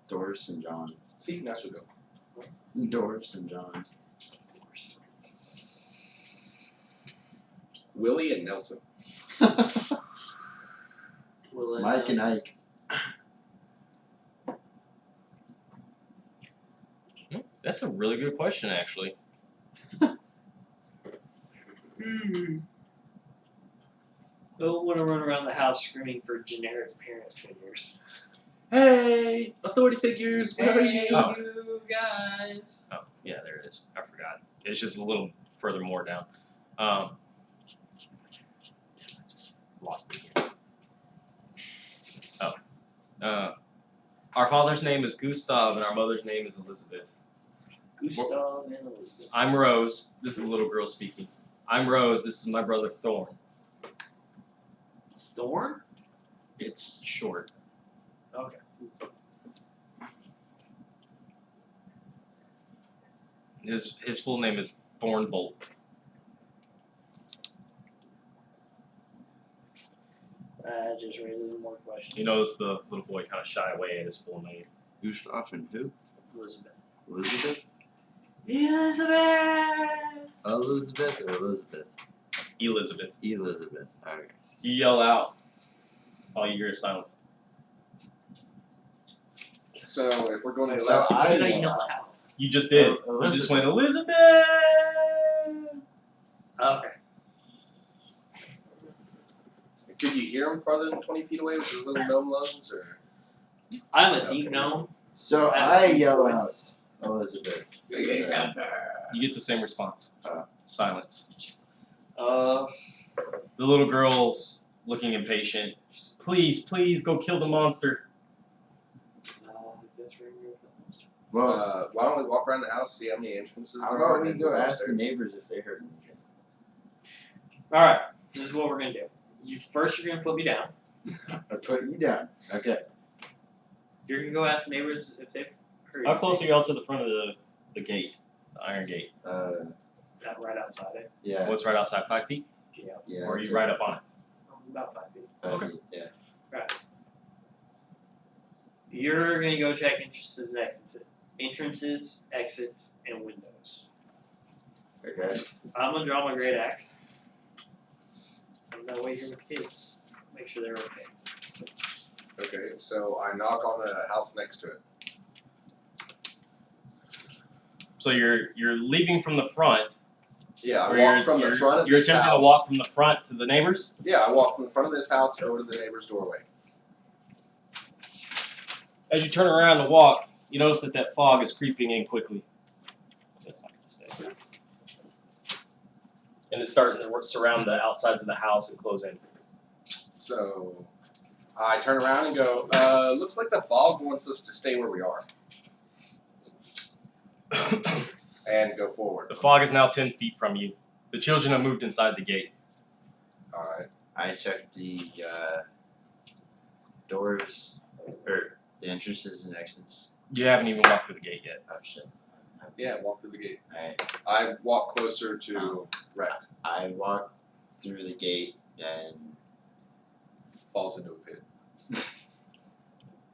Doris and John. See, now she'll go. Doris and John. Willie and Nelson. Will it Mike and Ike. That's a really good question, actually. They'll want to run around the house screaming for generic parent figures. Hey, authority figures, where are you? Oh. you guys. Oh, yeah, there it is. I forgot. It's just a little further more down. Just lost it again. Oh. Our father's name is Gustav and our mother's name is Elizabeth. Gustav and Elizabeth. I'm Rose. This is the little girl speaking. I'm Rose. This is my brother Thorn. Thorn? It's short. Okay. His full name is Thornbolt. Just raising more questions. You notice the little boy kind of shy away at his full name. Gustav and who? Elizabeth. Elizabeth? Elizabeth! Elizabeth or Elizabeth? Elizabeth. Elizabeth. Okay. You yell out. All you hear is silence. So if we're going Wait, inside, what did I yell out? You just did. You Elizabeth. just went Elizabeth. Okay. could you hear him farther than 20 feet away with his little gnome lungs, or? I'm a deep gnome. So I I have a yell out voice. Elizabeth. You get the same response. Silence. Uh, The little girl's looking impatient. Please, please go kill the monster. that's where you're from. Well, Why don't we walk around the house, see how many entrances how there are, about we and go then ask the upstairs? neighbors if they heard anything? Alright, this is what we're gonna do. First, you're gonna put me down. I put you down. Okay. You're gonna go ask the neighbors if they've heard How close are anything. y'all to the front of the gate? The iron gate. Not right outside it. Yeah. What's right outside? 5 feet? Yeah. Yeah. Or are that's you right up on it? About 5 feet. it. Okay. Yeah. You're gonna go check entrances, exits, and windows. Okay. I'm gonna draw my great axe. I'm gonna wait here with the kids. Make sure they're okay. Okay, so I knock on the house next to it. So you're leaving from the front. Yeah, I or walk you're, from the you're- front of You're this attempting house. to walk from the front to the neighbors. Yeah, I walk from the front of this house over to the neighbor's doorway. As you turn around to walk, you notice that fog is creeping in quickly. That's not gonna stay. And it's starting to surround the outsides of the house and close in. So I turn around and go, looks like the fog wants us to stay where we are. And go forward. The fog is now 10 feet from you. The children have moved inside the gate. Alright. I checked the doors, or the entrances and exits. You haven't even walked through the gate yet. Oh shit. Yeah, walk through the gate. Alright. I walk closer to Rect. I walk through the gate and Falls into a pit.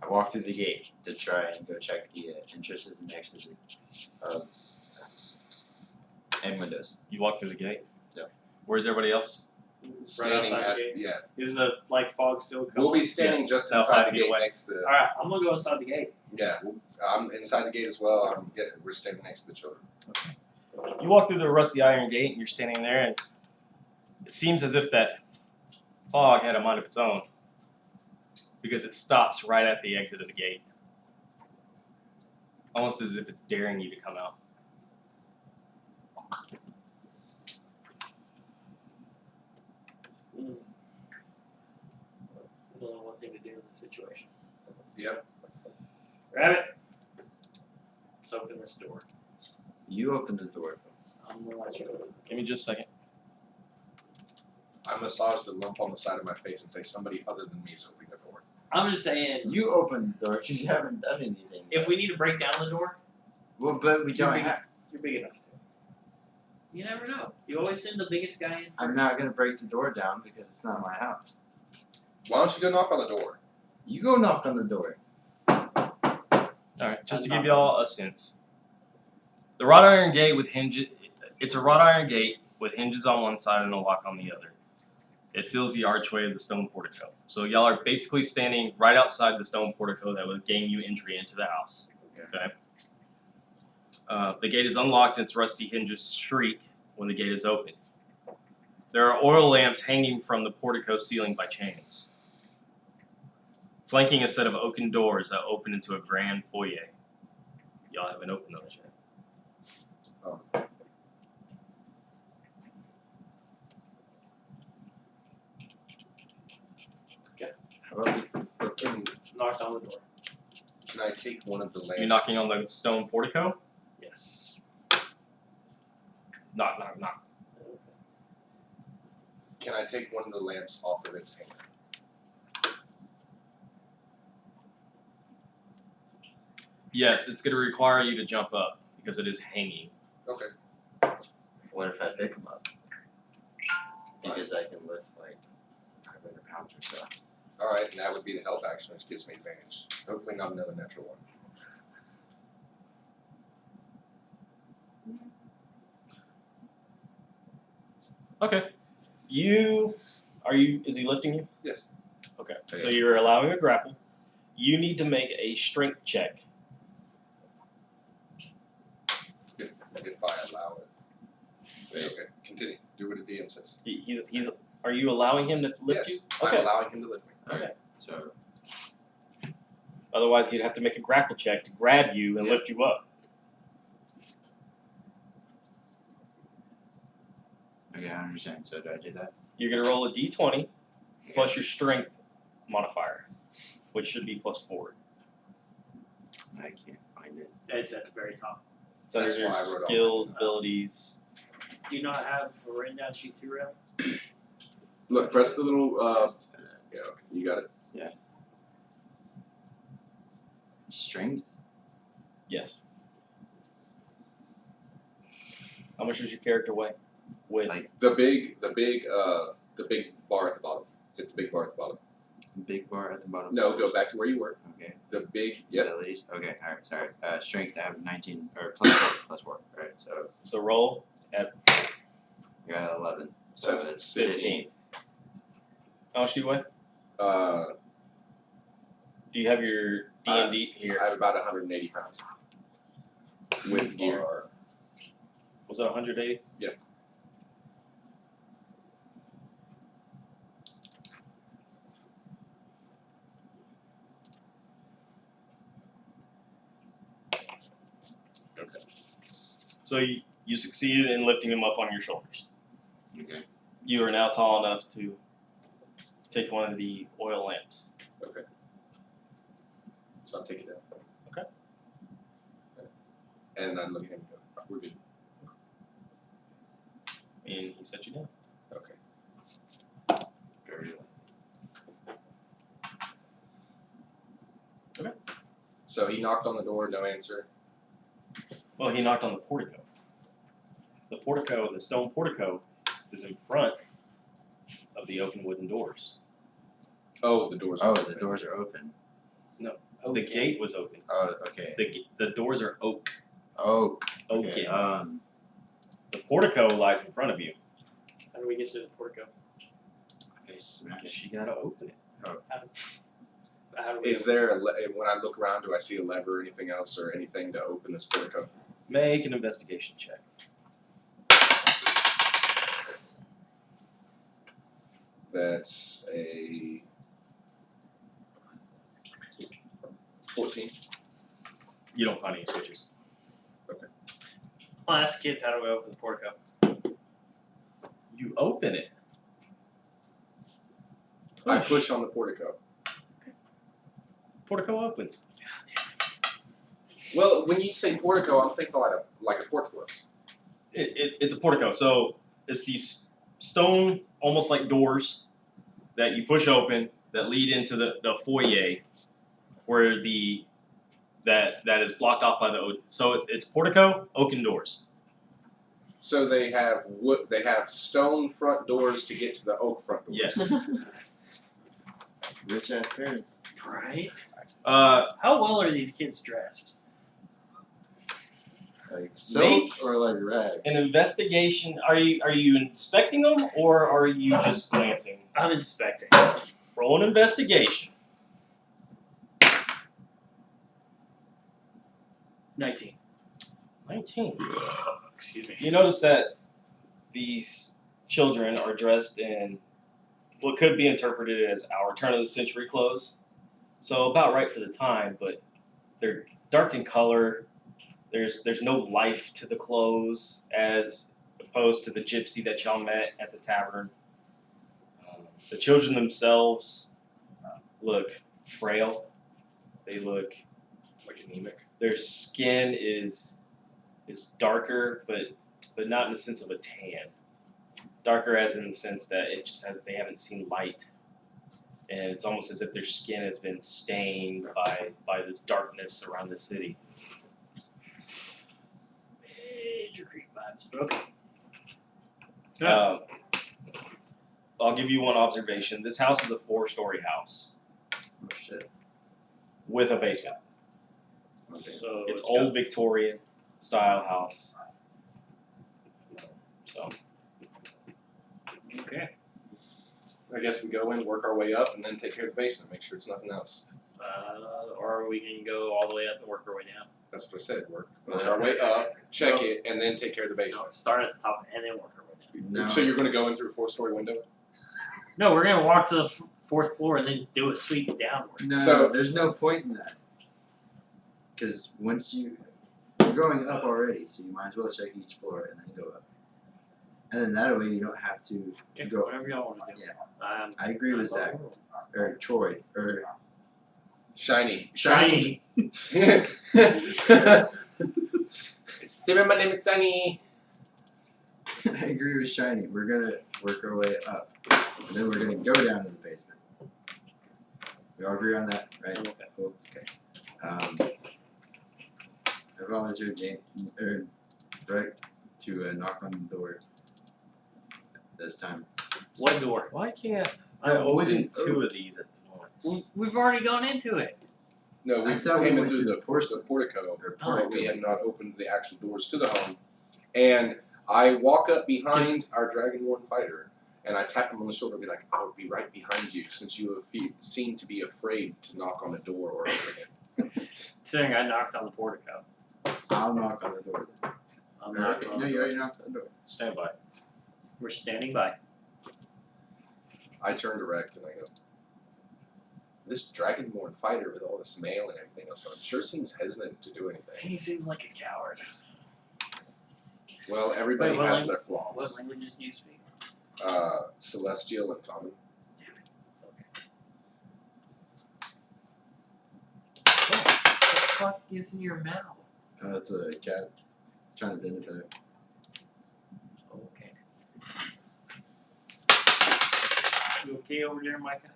I walk through the gate to try and go check the entrances and exits of and windows. You walk through the gate? Yeah. Where's everybody else? Standing outside the at, gate? yeah. Is the fog still coming? We'll be standing Yes, just about inside 5 the feet gate away. next to, Alright, I'm gonna go inside the gate. yeah, I'm inside the gate as well. We're standing next to the children. You walk through the rusty iron gate and you're standing there, and it seems as if that fog had a mind of its own, because it stops right at the exit of the gate, almost as if it's daring you to come out. There's only one thing to do in this situation. Yep. Rabbit. Let's open this door. You open the door. I'm gonna let you open. Give me just a second. I massage the lump on the side of my face and say somebody other than me is opening the door. I'm just saying, You open the door because you haven't done anything. if we need to break down the door, Well, but we don't big- have. you're big enough to. You never know. You always send the biggest guy in. I'm not gonna break the door down because it's not my house. Why don't you go knock on the door? You go knock on the door. Alright, just to give y'all a sense. The wrought iron gate with hinges, it's a wrought iron gate with hinges on one side and a lock on the other. It fills the archway of the stone portico. So y'all are basically standing right outside the stone portico that would gain you entry into the house. Okay. The gate is unlocked and its rusty hinges shriek when the gate is opened. There are oil lamps hanging from the portico ceiling by chains, flanking a set of oaken doors that open into a grand foyer. Y'all haven't opened those yet. How about we Can, Knocked on the door. can I take one of the lamps? You're knocking on the stone portico? Yes. Knock, knock, knock. Can I take one of the lamps off of its hanger? Yes, it's going to require you to jump up because it is hanging. Okay. What if I pick him up? Because I can lift like 500 pounds or so. Alright, and that would be the help action, which gives me advantage. Hopefully not another natural one. Okay. Is he lifting you? Yes. Okay. So you're allowing a grapple. You need to make a strength check. If I allow it. Okay, continue. Do what the DM says. Are you allowing him to lift Yes, you? I'm Okay. allowing him to lift me. Okay. So Otherwise, he'd have to make a grapple check to grab you and Yeah. lift you up. okay, I understand. So do I do that? You're going to roll a d20 plus your strength modifier, which should be +4. I can't find it. It's at the very top. It's under That's your why I wrote all skills, that. abilities. Do you not have a written down sheet 2, Rev? Look, press the little, yeah, okay, you got it. Strength? Yes. How much does your character weigh? The big bar at the bottom. Hit the big bar at the bottom. Big bar at the bottom. No, go back to where you were. Okay. The big, yep. Abilities? Okay, alright, sorry. Strength, I have 19, or +4. Alright, so roll at I got 11. So So it's it's 15. How much do you weigh? Do you have your D&D here? I have about 180 pounds. With gear. Was it 180? Yeah. Okay. So you succeeded in lifting him up on your shoulders. Okay. You are now tall enough to take one of the oil lamps. Okay. So I'll take it down. Okay. And I'm looking at him and go, we're good. And he set you down. Okay. Very Okay. So he knocked on the door, no answer. Well, he knocked on the portico. The stone portico, is in front of the open wooden doors. Oh, the doors. Oh, are the open. doors are open. The gate was open. Oh, okay. The doors are oak. Oak. Oaken. Okay. The portico lies in front of you. How do we get to the portico? Okay, smash. Because you gotta open it. How do we Is there when I look around, do I see a lever or anything else or anything to open this portico? Make an investigation check. That's a 14. You don't find any switches. I'll ask kids how do we open the portico? You open it. I push on the portico. Portico opens. Well, when you say portico, I'm thinking like a portcullis. It's a portico, so it's these stone, almost like doors, that you push open that lead into the foyer, where that is blocked off by the so it's portico, oaken doors. So they have wood. They have stone front doors to get to the oak front doors. Yes. Rich ass parents. Right. How How well are these kids dressed? Like silk or like rags? an investigation? Are you inspecting them or are you just glancing? I'm inspecting. Roll an investigation. 19. 19. Excuse me. You notice that these children are dressed in what could be interpreted as our turn of the century clothes. So about right for the time, but they're dark in color. There's no life to the clothes as opposed to the gypsy that y'all met at the tavern. The children themselves look frail. They look Like anemic. their skin is darker, but but not in the sense of a tan. Darker as in the sense that they haven't seen light, and it's almost as if their skin has been stained by this darkness around the city. Major creep vibes. But okay. I'll give you one observation. This house is a 4-story house Oh shit. with a basement. Okay. So It's got- old Victorian style house. So Okay. I guess we go in, work our way up, and then take care of the basement. Make sure it's nothing else. Or we can go all the way up and work our way down. That's what I said. Work our way up, check it, and then take care of the No, basement. start at the top and then work our way down. No. So you're going to go in through a 4-story window? No, we're gonna walk to the fourth floor and then do a sweep downward. No, So- there's no point in that. Because once you're going up already, so you might as well check each floor and then go up. And then that way you don't have to Okay, go. whatever y'all want to do. Yeah. I agree with Zach or Troy or Shiny. Shiny. Steven, my name is Danny. I agree with Shiny. We're gonna work our way up, and then we're gonna go down to the basement. We all agree on that, right? Okay. Cool. Okay. I volunteered Rick to knock on the door this time. What door? why can't I I don't- open wouldn't- 2 of these at once? We've already gone into it. No, we I thought we came in went through through the the porcelain. portico, Or but we had not opened the actual doors to the home. And I walk up behind our Dragonborn fighter, and I tap him on the shoulder and be like, I'll be right behind you, since you seem to be afraid to knock on the door or open it. Considering I knocked on the portico. I'll knock on the door. Then. I'm Or, knocking okay, on no, the you door. already knocked on the door. Stand by. We're standing by. I turn to Rect and I go, this Dragonborn fighter with all this mail and everything else, I'm sure seems hesitant to do anything. He seems like a coward. Well, everybody Wait, what has lang- their What flaws. languages do you speak? Celestial and common. What the fuck is in your mouth? That's a cat trying to bend it better. Okay. You okay over there, Micah?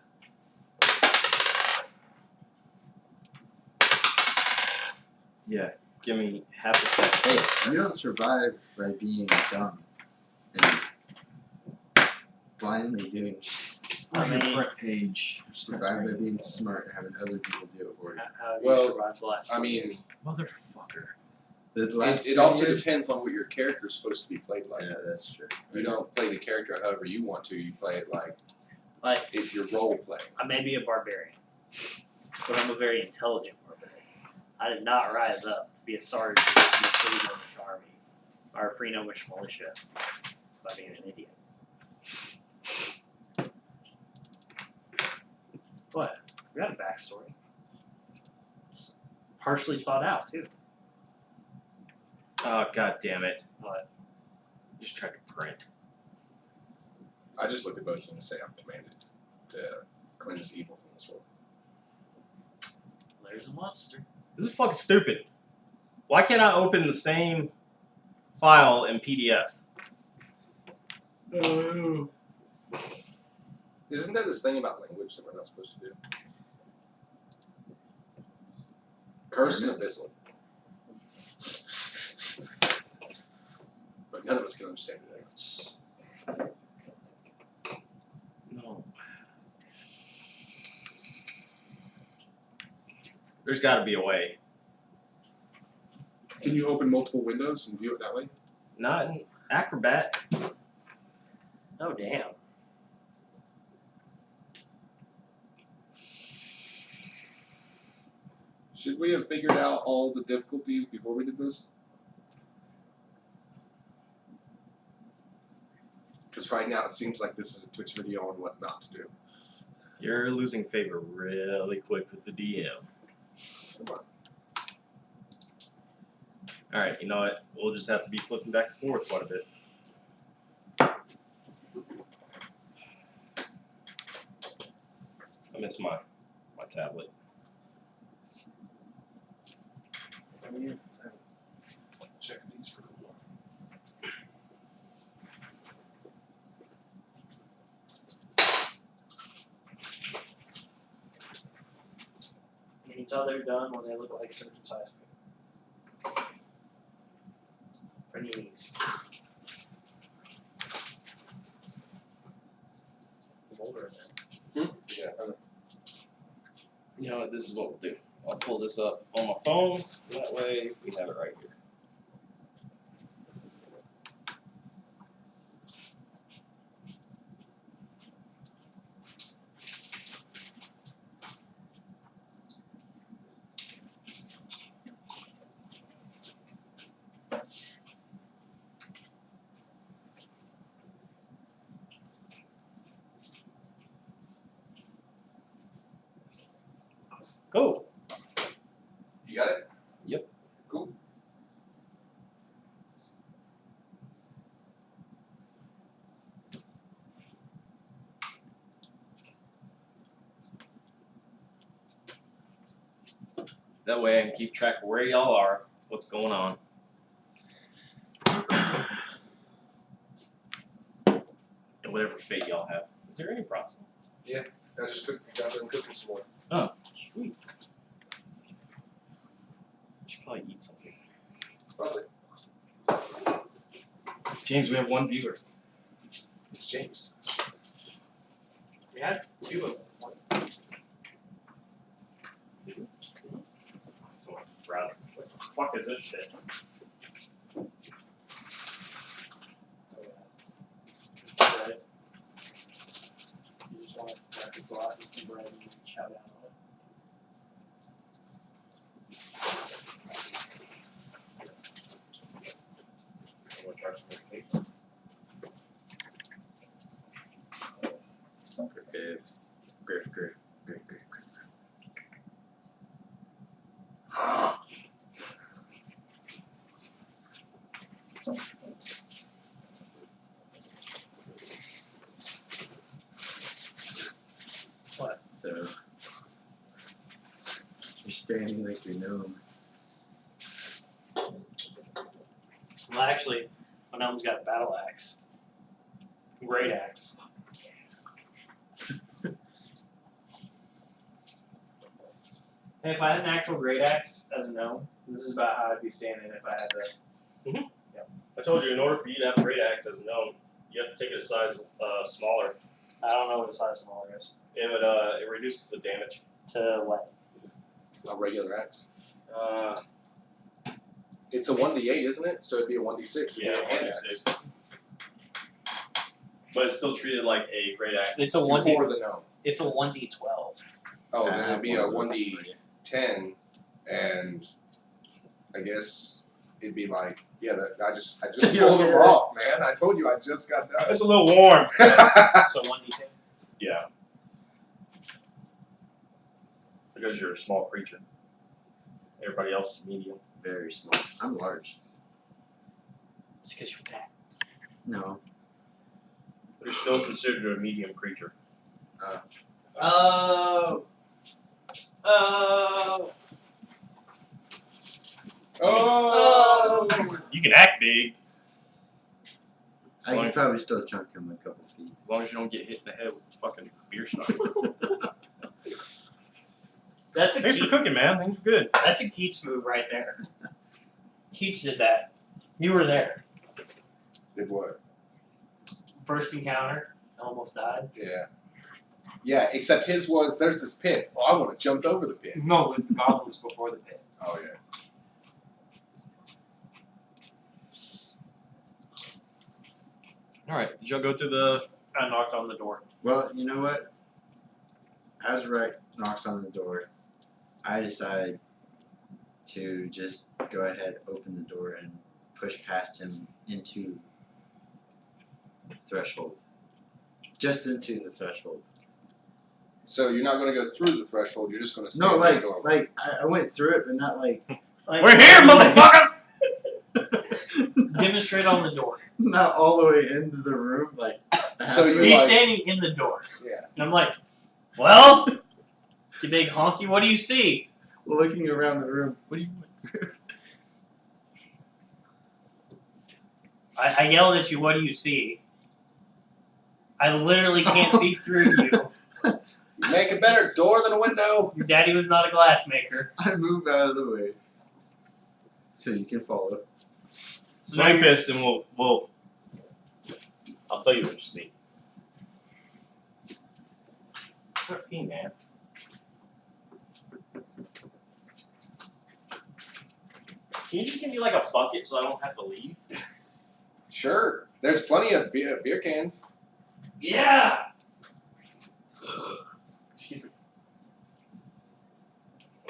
Yeah, give me half a second. Hey, you don't survive by being dumb and blindly doing shit. I mean, front page. You survive by being smart and having other people do it for you. how have Well, you survived the last I 4 mean, years? Motherfucker. The last it 10 also years- depends on what your character's supposed to be played like. Yeah, that's true. You don't play the character however you want to. You play it like Like, if you're role playing. I may be a barbarian, but I'm a very intelligent barbarian. I did not rise up to be a sergeant in the Free Gnomish Army, or Free Gnomish Militia, by being an idiot. What? We got a backstory. It's partially thought out, too. Oh, god damn it. What? Just tried to print. I just look at both of them and say I'm commanded to cleanse evil from this world. There's a monster. This is fucking stupid. Why can't I open the same file in PDF? Isn't there this thing about language that we're not supposed to do? Curse and abyssal. But none of us can understand it. No. There's gotta be a way. Can you open multiple windows and view it that way? Not in Acrobat. Oh, damn. Should we have figured out all the difficulties before we did this? Because right now it seems like this is a Twitch video on what not to do. You're losing favor really quick with the DM. Come on. Alright, you know what? We'll just have to be flipping back and forth quite a bit. I miss my tablet. Check these for the one. until they're done when they look like circumcised. For knees. Older than. Yeah. You know what? This is what we'll do. I'll pull this up on my phone. That way we have it right here. Go. You got it? Yep. Cool. That way I can keep track of where y'all are, what's going on. And whatever fate y'all have. Is there any problem? I just got them cooking some more. Oh, sweet. I should probably eat something. Probably. James, we have one viewer. It's James. We had 2 of them. So browser. What the fuck is this shit? Right. You just want to go out and see Brad and shout out on it. We'll try some more cake. Griff. What? So you're standing like you know him. Well, actually, my mom's got a battle axe. Great axe. And if I had an actual great axe as a gnome, this is about how I'd be standing if I had this. I told you, in order for you to have great axe as a gnome, you have to take it a size smaller. I don't know what the size smaller is. It reduces the damage. To what? A regular axe. Uh, It's a 1d8, isn't it? So it'd be a 1d6. It'd be yeah, a hand axe. 1d6. But it's still treated like a great axe. It's a For 1d. the gnome. It's a 1d12. Oh, then it'd be a one of those 1d10, and I guess it'd be like, yeah, I just pulled them off, man. I told you I just got done. It's a little warm. So 1d10. Yeah. Because you're a small creature. Everybody else is medium. Very small. I'm large. It's because you're fat. No. You're still considered a medium creature. Oh. Oh! You can act big I could probably still chunk him a couple feet. as long as you don't get hit in the head with a fucking beer shot. That's a Thanks for Keats, cooking, man. Things are good. that's a Keats move right there. Keats did that. You were there. Did what? First encounter, almost died. Yeah. Yeah, except his was, there's this pit. Oh, I want to jump over the pit. No, with the goblins before the pit. Oh, yeah. Alright, did y'all go through the... I knocked on the door. Well, you know what? As Wright knocks on the door, I decide to just go ahead, open the door, and push past him into the threshold. Just into the threshold. So you're not going to go through the threshold, you're just going to stay No, in like, the doorway. I went through it, but not like Like, We're here, motherfuckers! Demonstrate on the door. not all the way into the room, like. So you're He's like- standing in the door. Yeah. And I'm like, well, you big honky, what do you see? looking around the room. What do you? I yelled at you, what do you see? I literally can't see through you. Make a better door than a window. Your daddy was not a glass maker. I move out of the way so you can follow. So now Swing you're- pist and we'll. I'll tell you what you see. Hey, man. Can you just give me like a bucket so I don't have to leave? Sure. There's plenty of beer cans. Yeah. Excuse me.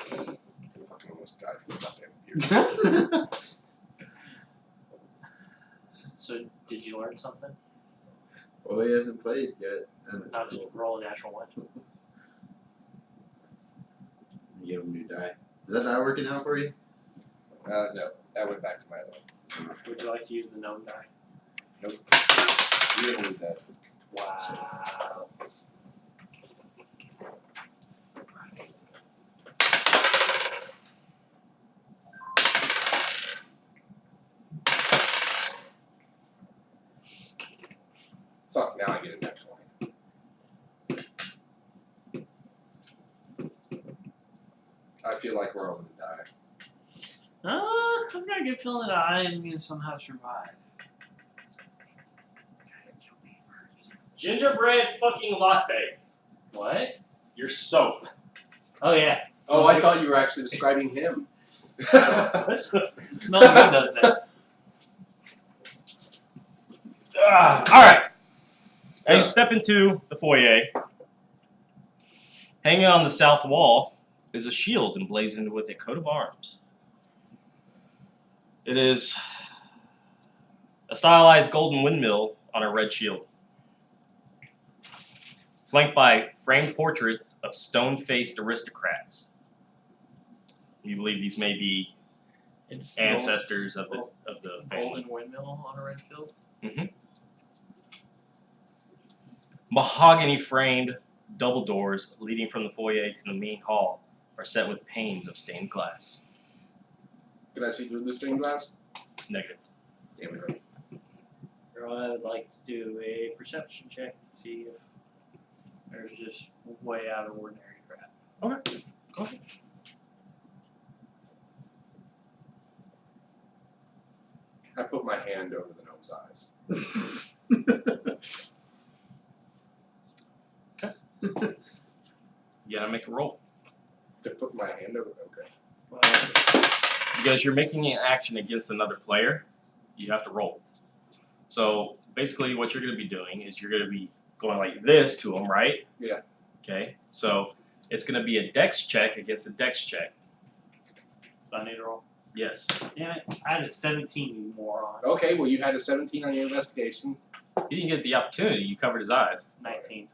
I fucking almost died from a goddamn beer. So did you learn something? Well, he hasn't played yet. And Not to roll a natural one. you give him a new die. Is that not working out for you? No, that went back to my other one. Would you like to use the gnome die? Nope. You didn't need that. Wow. Fuck, now I get it back 20. I feel like we're all gonna die. I've got a good feeling that I am going to somehow survive. Gingerbread fucking latte. What? Your soap. Oh yeah. Oh, I thought you were actually describing him. It smells good, doesn't it? Alright. As you step into the foyer, hanging on the south wall is a shield emblazoned with a coat of arms. It is a stylized golden windmill on a red shield, flanked by framed portraits of stone-faced aristocrats. You believe these may be It's ancestors of the family. golden windmill on a red field. Mahogany framed double doors leading from the foyer to the main hall are set with panes of stained glass. Can I see through the stained glass? Negative. Damn it. Or I would like to do a perception check to see if there's just way out of ordinary crap. Okay. Go ahead. I put my hand over the gnome's eyes. You gotta make a roll. To put my hand over. Okay. Well, Because you're making an action against another player, you have to roll. So basically what you're gonna be doing is you're gonna be going like this to him, right? Yeah. Okay. So it's gonna be a dex check against a dex check. do I need to roll? Yes. Damn it. I had a 17, you moron. Okay, well, you had a 17 on your investigation. You didn't get the opportunity, you covered his eyes. 19.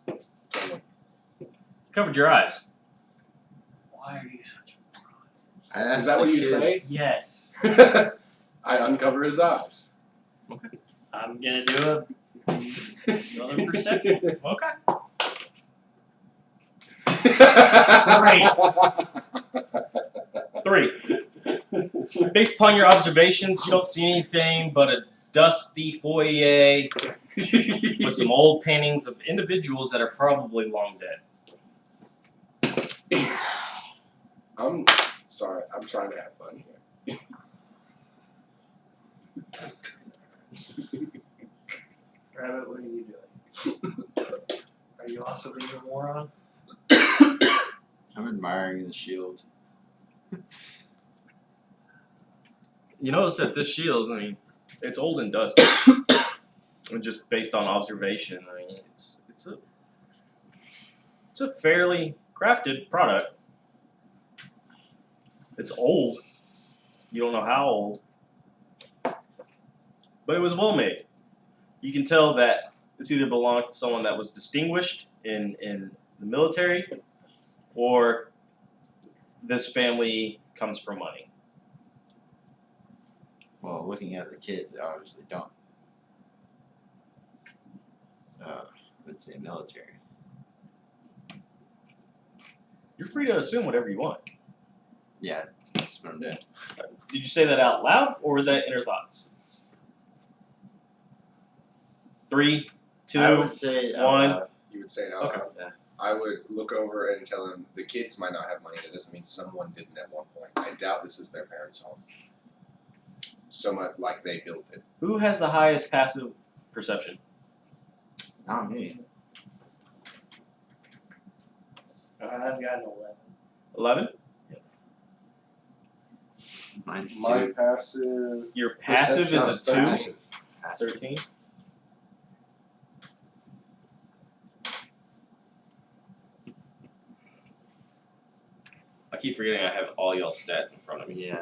You covered your eyes. Why are you such a moron? I asked Is that the what you kids. say? Yes. I uncover his eyes. I'm gonna do another perception. Okay. Great. 3. Based upon your observations, you don't see anything but a dusty foyer with some old paintings of individuals that are probably long dead. I'm sorry. I'm trying to have fun here. Rabbit, what are you doing? Are you also being a moron? I'm admiring the shield. You notice that this shield, I mean, it's old and dusty. And just based on observation, I mean, it's a fairly crafted product. It's old. You don't know how old. But it was well made. You can tell that this either belonged to someone that was distinguished in the military, or this family comes from money. Well, looking at the kids, they obviously don't. So, I would say military. You're free to assume whatever you want. Yeah, that's what I'm doing. Did you say that out loud, or was that inner thoughts? 3, 2, I would say out 1. loud. You would say it out Okay. loud. Yeah. I would look over and tell him the kids might not have money. That doesn't mean someone didn't at one point. I doubt this is their parents' home. So much like they built it. Who has the highest passive perception? Not me. I've got an 11. 11? Mine's My 2. passive. Your passive perception is a 2? Passive. 13? I keep forgetting I have all y'all's stats in front of me. Yeah.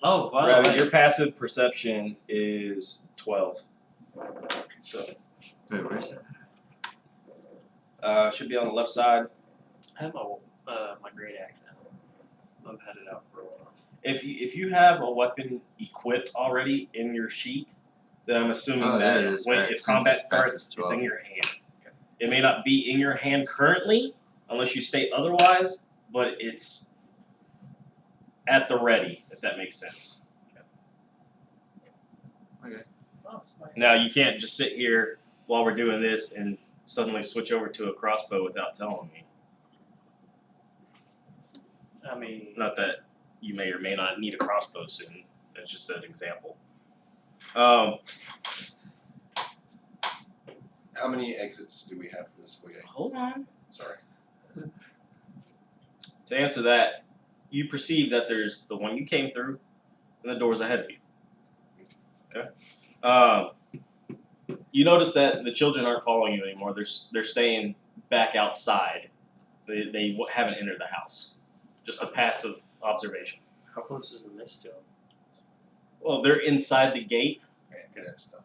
Oh, by the Rabbit, way, your passive perception is 12. So, Wait, where's that? should be on the left side. I have my great axe out. I've had it out for a while. If you have a weapon equipped already in your sheet, then I'm assuming Oh, there that it is, when right, if since combat it's passive starts, it's 12. in your hand. It may not be in your hand currently, unless you state otherwise, but it's at the ready, if that makes sense. Okay. Oh, smart. Now you can't just sit here while we're doing this and suddenly switch over to a crossbow without telling me. I mean, Not that you may or may not need a crossbow soon. That's just an example. How many exits do we have from this foyer? Hold on. Sorry. To answer that, you perceive that there's the one you came through and the doors ahead of you. Okay. You notice that the children aren't following you anymore. They're staying back outside. They haven't entered the house. Just a passive observation. how close is the mist to him? Well, they're inside the gate. Okay, that stuff.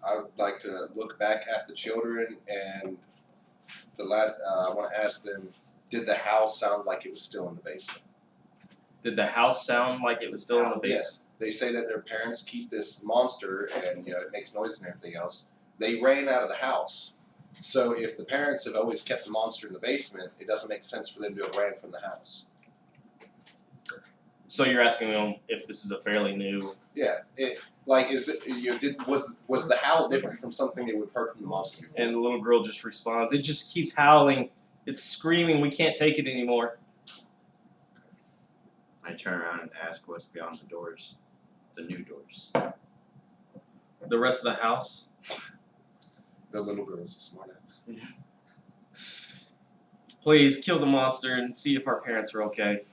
I would like to look back at the children and the last. I want to ask them: did the house sound like it was still in the basement? Did the house sound like it was still in the basement? Yes. They say that their parents keep this monster, and it makes noise and everything else. They ran out of the house. So if the parents have always kept the monster in the basement, it doesn't make sense for them to have ran from the house. So you're asking them if this is a fairly new. Yeah. Was the howl different from something they would have heard from the monster before? And the little girl just responds, "It just keeps howling. It's screaming. We can't take it anymore." I turn around and ask what's beyond the doors. The new doors. The rest of the house. The little girl's a smartass. Please kill the monster and see if our parents are okay.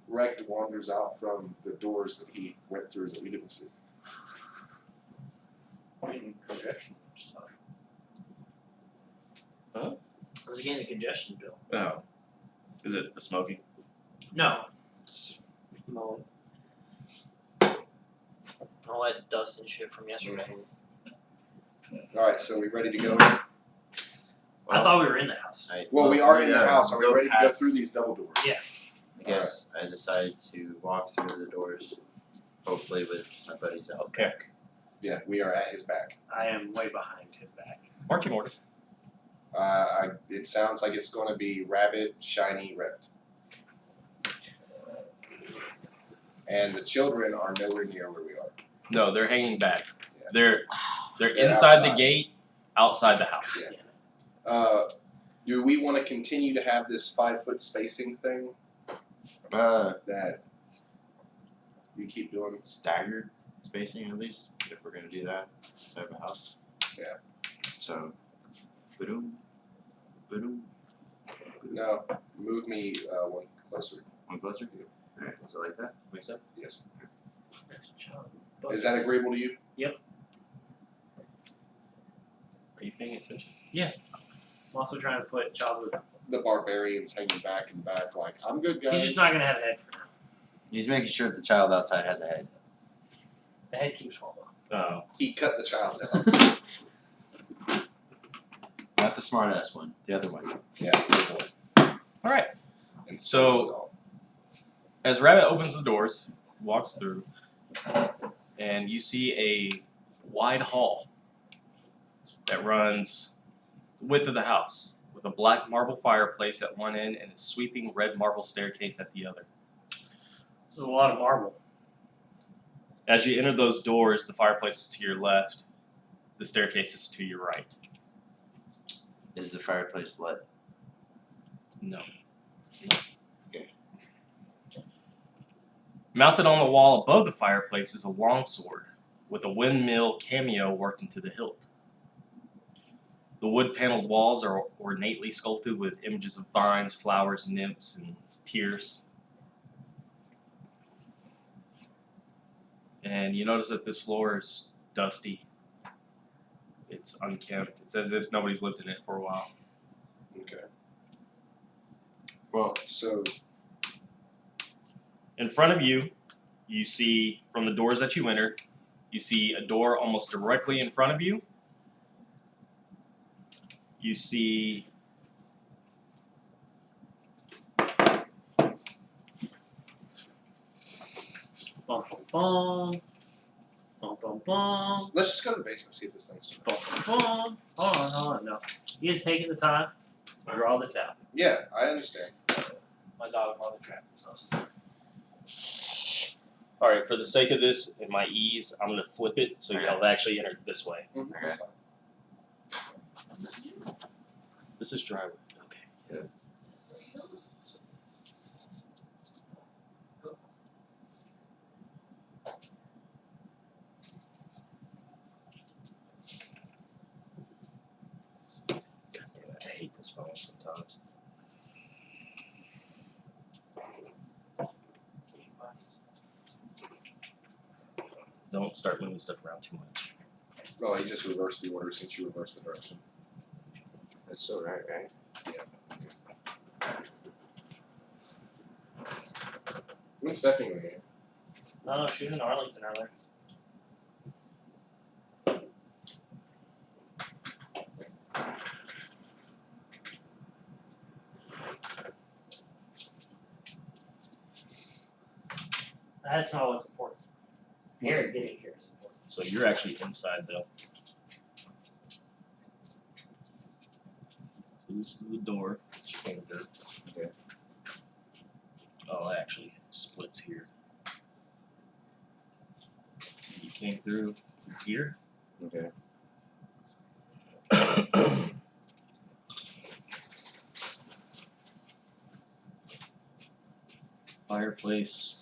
Rect wanders out from the doors that he went through that we didn't see. I mean, congestion stuff. Huh? I was getting a congestion bill. Oh. Is it the smoking? No. No. All that dust and shit from yesterday. All right, so we ready to go? I thought we were in the house. Well, we are in the yeah, house. Are we go ready to go past- through these double doors? Yeah. I guess I decided to walk through the doors, hopefully with my buddies out. Okay. Yeah, we are at his back. I am way behind his back. Marching order. It sounds like it's going to be Rabbit, Shiny, Rect. And the children are nowhere near where we are. No, they're hanging back. Yeah. They're They're inside the outside. gate, outside the house. Yeah. Damn it. Do we want to continue to have this 5-foot spacing thing that we keep doing? Staggered spacing at least, if we're gonna do that inside the house. Yeah. So, boom, boom. No, move me one closer. One closer. Alright, so like that. Makes sense. Yes. That's a child. Is that agreeable to you? Are you paying attention? I'm also trying to put childhood. The barbarian's hanging back and back like, I'm good, guys. He's just not gonna have a head for now. He's making sure the child outside has a head. The head keeps falling off. Oh. He cut the child down. Not the smart ass one, the other one. Yeah, good boy. All right. And So- it's gone. As Rabbit opens the doors, walks through, and you see a wide hall that runs the width of the house, with a black marble fireplace at one end and a sweeping red marble staircase at the other. This is a lot of marble. As you enter those doors, the fireplace is to your left, the staircase is to your right. Is the fireplace lit? No. Okay. Mounted on the wall above the fireplace is a longsword with a windmill cameo worked into the hilt. The wood-paneled walls are ornately sculpted with images of vines, flowers, nymphs, and tears. And you notice that this floor is dusty. It's unkempt. It's as if nobody's lived in it for a while. Okay. Well, So In front of you, you see, from the doors that you entered, you see a door almost directly in front of you. You see Bum, bum, bum, bum, bum, let's just go to the basement, see if this thing's. bum, bum, bum. Hold on, no. He is taking the time to draw this out. Yeah, I understand. My dog probably trapped himself. Alright, for the sake of this and my ease, I'm going to flip it so y'all actually enter this way. That's fine. This is drywood. Okay. God damn it, I hate this phone sometimes. Don't start moving stuff around too much. Well, he just reversed the order since you reversed the direction. that's still right, right? When's Stephanie in here? No, she was in Arlington earlier. That's not what's important. Here, getting here is important. So you're actually inside though. So this is the door that you came through. Okay. Oh, it actually splits here. You came through here. Okay. Fireplace.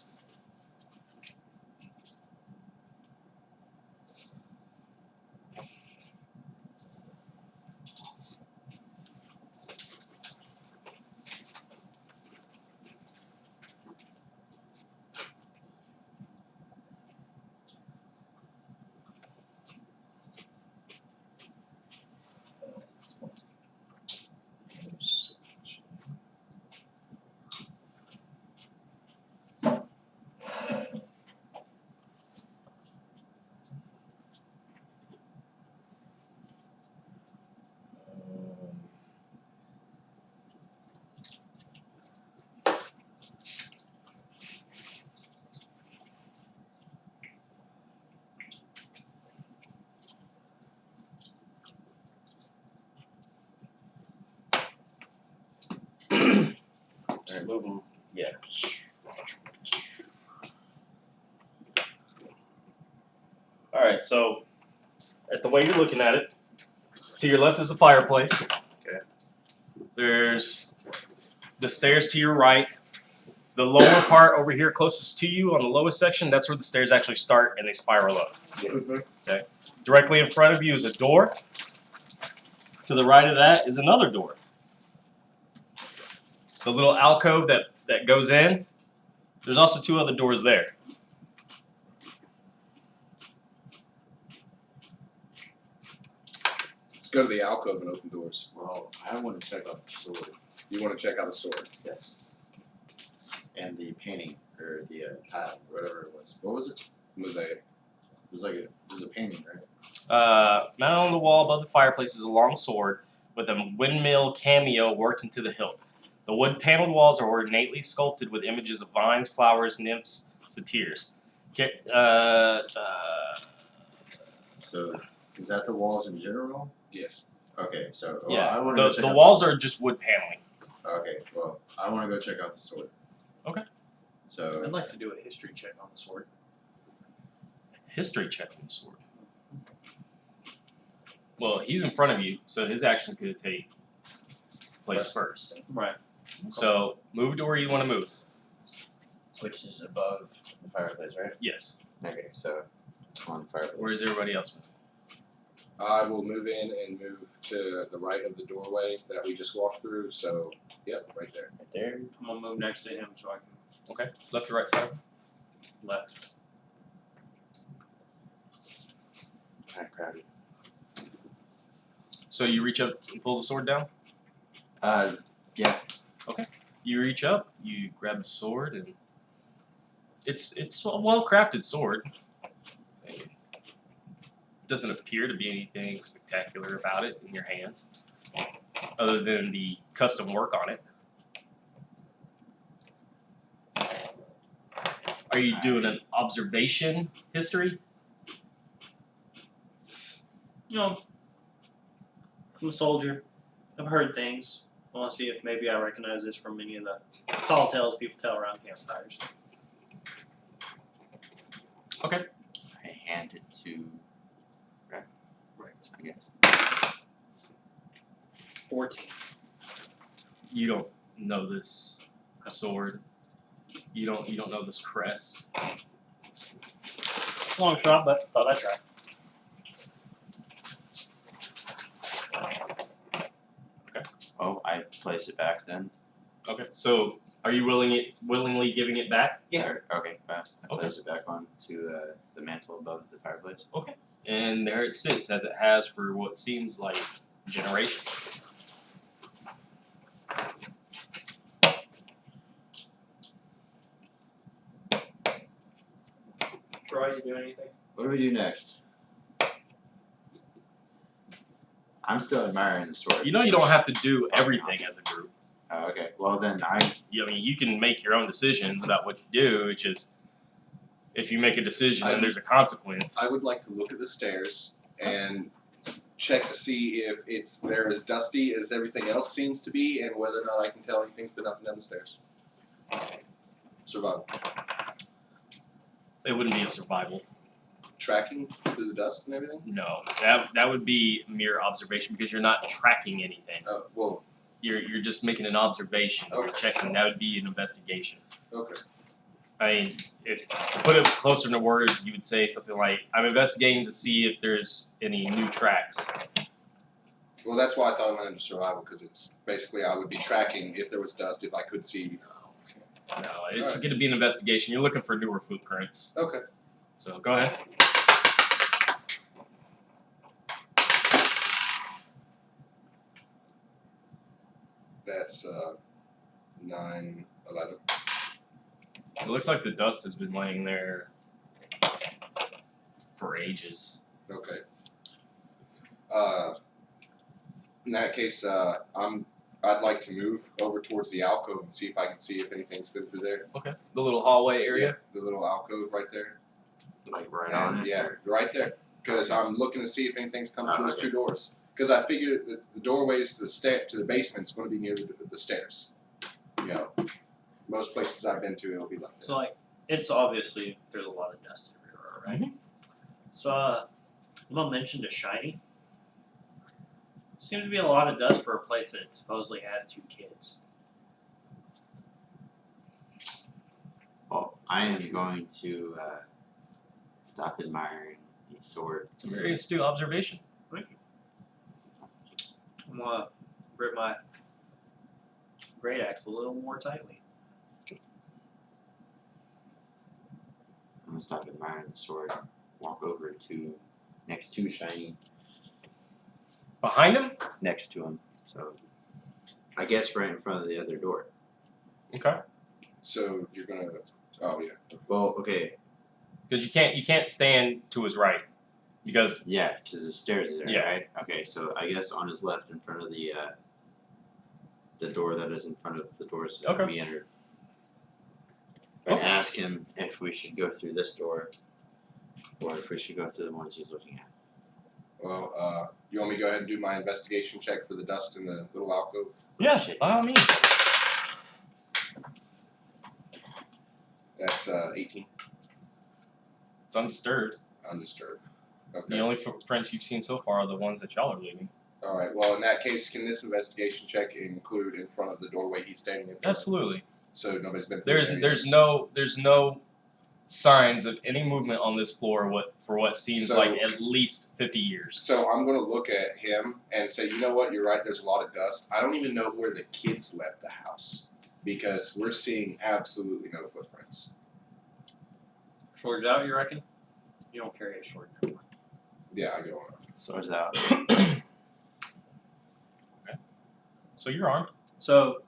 Alright, move them. Yeah. Alright, so at the way you're looking at it, to your left is the fireplace. Okay. There's the stairs to your right. The lower part over here closest to you on the lowest section, that's where the stairs actually start and they spiral up. Okay. Directly in front of you is a door. To the right of that is another door. The little alcove that goes in, there's also two other doors there. Let's go to the alcove and open doors. Well, I want to check out the sword. You want to check out the sword? Yes. And the painting, or the tile, whatever it was. What was it? Mosaic. It was like it was a painting, right? Mounted on the wall above the fireplace is a long sword with a windmill cameo worked into the hilt. The wood-paneled walls are ornately sculpted with images of vines, flowers, nymphs, satyrs. So, is that the walls in general? Yes. Okay, so Yeah, I want to go check the out walls are just wood paneling. Okay, well, I want to go check out the sword. Okay. So, I'd like to do a history check on the sword. History check on the sword. Well, he's in front of you, so his action's going to take place first. Right. So move to where you want to move. Which is above the fireplace, right? Yes. Okay, so on the fireplace. Where's everybody else? I will move in and move to the right of the doorway that we just walked through. So, yep, right there. Right there. I'm gonna move next to him so I can Okay. Left or right side? left. Kind of crowded. So you reach up and pull the sword down? Yeah. You reach up, you grab the sword, and it's a well-crafted sword. It doesn't appear to be anything spectacular about it in your hands, other than the custom work on it. Are you doing an observation history? You know, I'm a soldier. I've heard things. I want to see if maybe I recognize this from any of the tall tales people tell around campfires. Okay. I hand it to right, I guess. 14. You don't know this sword. You don't know this crest. Long shot, but thought I'd try. Oh, I place it back then. Okay. So are you willingly giving it back? Or, okay, I Okay. place it back onto the mantle above the fireplace. And there it sits, as it has for what seems like generations. Troy, you doing anything? What do we do next? I'm still admiring the sword. You know you don't have to do everything as a group. Oh, okay. Well then, I mean, you can make your own decisions about what you do. It's just if you make a decision, then there's a consequence. I would like to look at the stairs and check to see if they're as dusty as everything else seems to be, and whether or not I can tell anything's been up and down the stairs. Survival. It wouldn't be a survival. Tracking through the dust and everything? No, that would be mere observation because you're not tracking anything. Oh, well, You're just making an observation. You're Okay. checking. That would be an investigation. okay. I mean, if to put it closer into words, you would say something like, "I'm investigating to see if there's any new tracks." Well, that's why I thought I went into survival, because it's basically I would be tracking if there was dust, if I could see. No, it's Alright. going to be an investigation. You're looking for newer footprints. Okay. So go ahead. That's 9, 11. It looks like the dust has been laying there for ages. Okay. In that case, I'd like to move over towards the alcove and see if I can see if anything's been through there. Okay. The little hallway area. Yeah, the little alcove right there. like right And, on it. yeah, right there. Because I'm looking to see if anything's come through Oh, those okay. 2 doors. Because I figured that the doorways to the basement's going to be near the stairs. You know, most places I've been to, it'll be like that. So, like, it's obviously there's a lot of dust everywhere, right? So, Mom mentioned a shiny. Seems to be a lot of dust for a place that supposedly has 2 kids. Well, I am going to stop admiring the sword. It's a very astute observation. Thank you. I'm gonna grip my great axe a little more tightly. I'm gonna stop admiring the sword. Walk over to next to shiny, Behind him? next to him. So, I guess right in front of the other door. Okay. So you're going to. Oh, yeah. Well, okay, Because you can't stand to his right. Because yeah, because the stairs are there, Yeah. right? Okay, so I guess on his left, in front of the door that is in front of the doors that Okay. we entered. I Okay. ask him if we should go through this door, or if we should go through the ones he's looking at. Well, you want me to go ahead and do my investigation check for the dust in the little alcove? yeah, Shit. by all means. That's 18. It's undisturbed. Undisturbed. The Okay. only footprints you've seen so far are the ones that y'all are leaving. All right. Well, in that case, can this investigation check include in front of the doorway he's standing in front of? Absolutely. So nobody's been through There's no signs of any movement on this floor for what seems So- like at least 50 years. So I'm going to look at him and say, you know what? You're right. There's a lot of dust. I don't even know where the kids left the house because we're seeing absolutely no footprints. Sword's out, you reckon? You don't carry a sword now. Yeah, I go on. Swords out. So you're armed. So,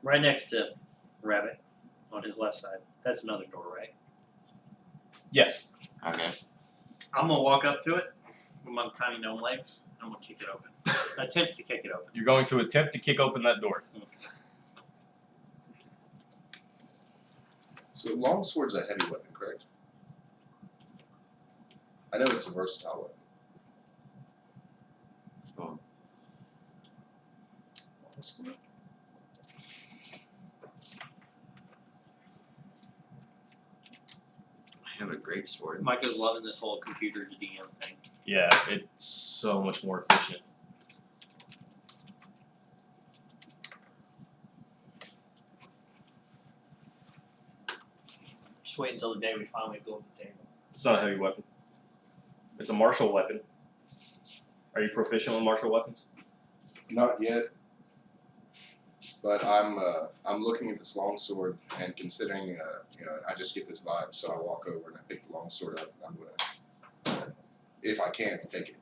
right next to Rabbit, on his left side, that's another door, right? Yes. Okay. I'm gonna walk up to it with my tiny gnome legs. I'm gonna kick it open. Attempt to kick it open. You're going to attempt to kick open that door. So longsword's a heavy weapon, correct? I know it's a versatile weapon. Oh. I have a great sword. Micah's loving this whole computer to DM thing. Yeah, it's so much more efficient. Just wait until the day we finally build the table. It's not a heavy weapon. It's a martial weapon. Are you proficient with martial weapons? Not yet. But I'm looking at this longsword and considering, I just get this vibe, so I walk over and I pick the longsword up. I'm gonna, if I can, take it.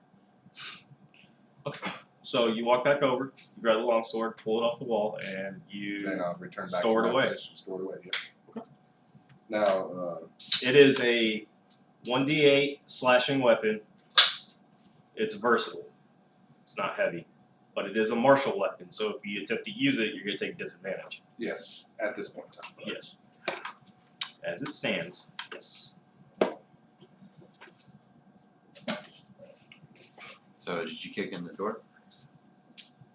Okay. So you walk back over, you grab the longsword, pull it off the wall, and you. Then I'll return back Store it to my away. position. Store it away. Yeah. Now, It is a 1d8 slashing weapon. It's versatile. It's not heavy, but it is a martial weapon. So if you attempt to use it, you're going to take disadvantage. yes, at this point in time. Yes. As it stands, yes. So did you kick in the door?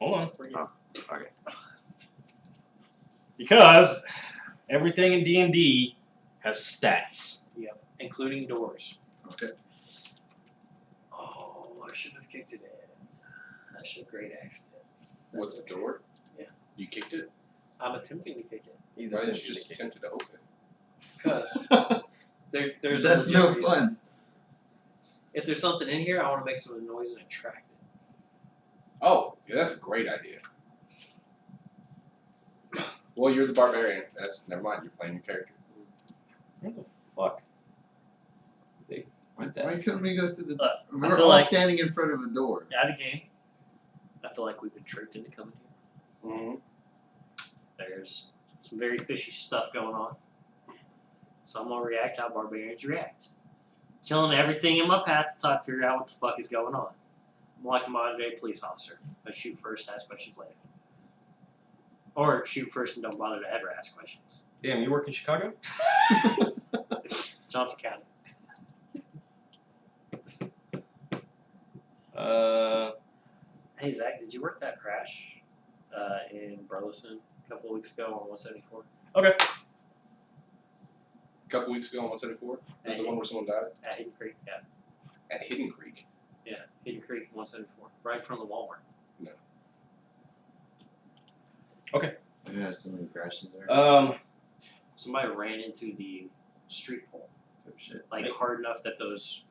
Hold on. Oh, okay. Because everything in D&D has stats. Yep. Including doors. Okay. Oh, I shouldn't have kicked it in. I should have great axed it. What's the door? Yeah. You kicked it? I'm attempting to kick it. He's Why didn't attempting you to just kick it. attempted to open it? Because there's a That's legit no reason. fun. If there's something in here, I want to make some noise and attract it. Oh, yeah, that's a great idea. Well, you're the barbarian. That's never mind. You're playing your character. What the fuck? Why couldn't we go through the? I We're feel all like- standing in front of a door. Out of game. I feel like we've been tricked into coming here. Mm-hmm. There's some very fishy stuff going on. So I'm gonna react how barbarians react. Killing everything in my path until I figure out what the fuck is going on. I'm like a modern day police officer. I shoot first, ask questions later. Or shoot first and don't bother to ever ask questions. Damn, you work in Chicago? Johnson County. Hey Zach, did you work that crash in Burleson a couple of weeks ago on 174? Okay. A couple weeks ago on 174 was the one where someone died At Hidden Creek, yeah. at Hidden Creek. Yeah, Hidden Creek 174. Right in front of the Walmart. We had so many crashes there. Somebody ran into the street pole. Oh shit. Like hard enough that those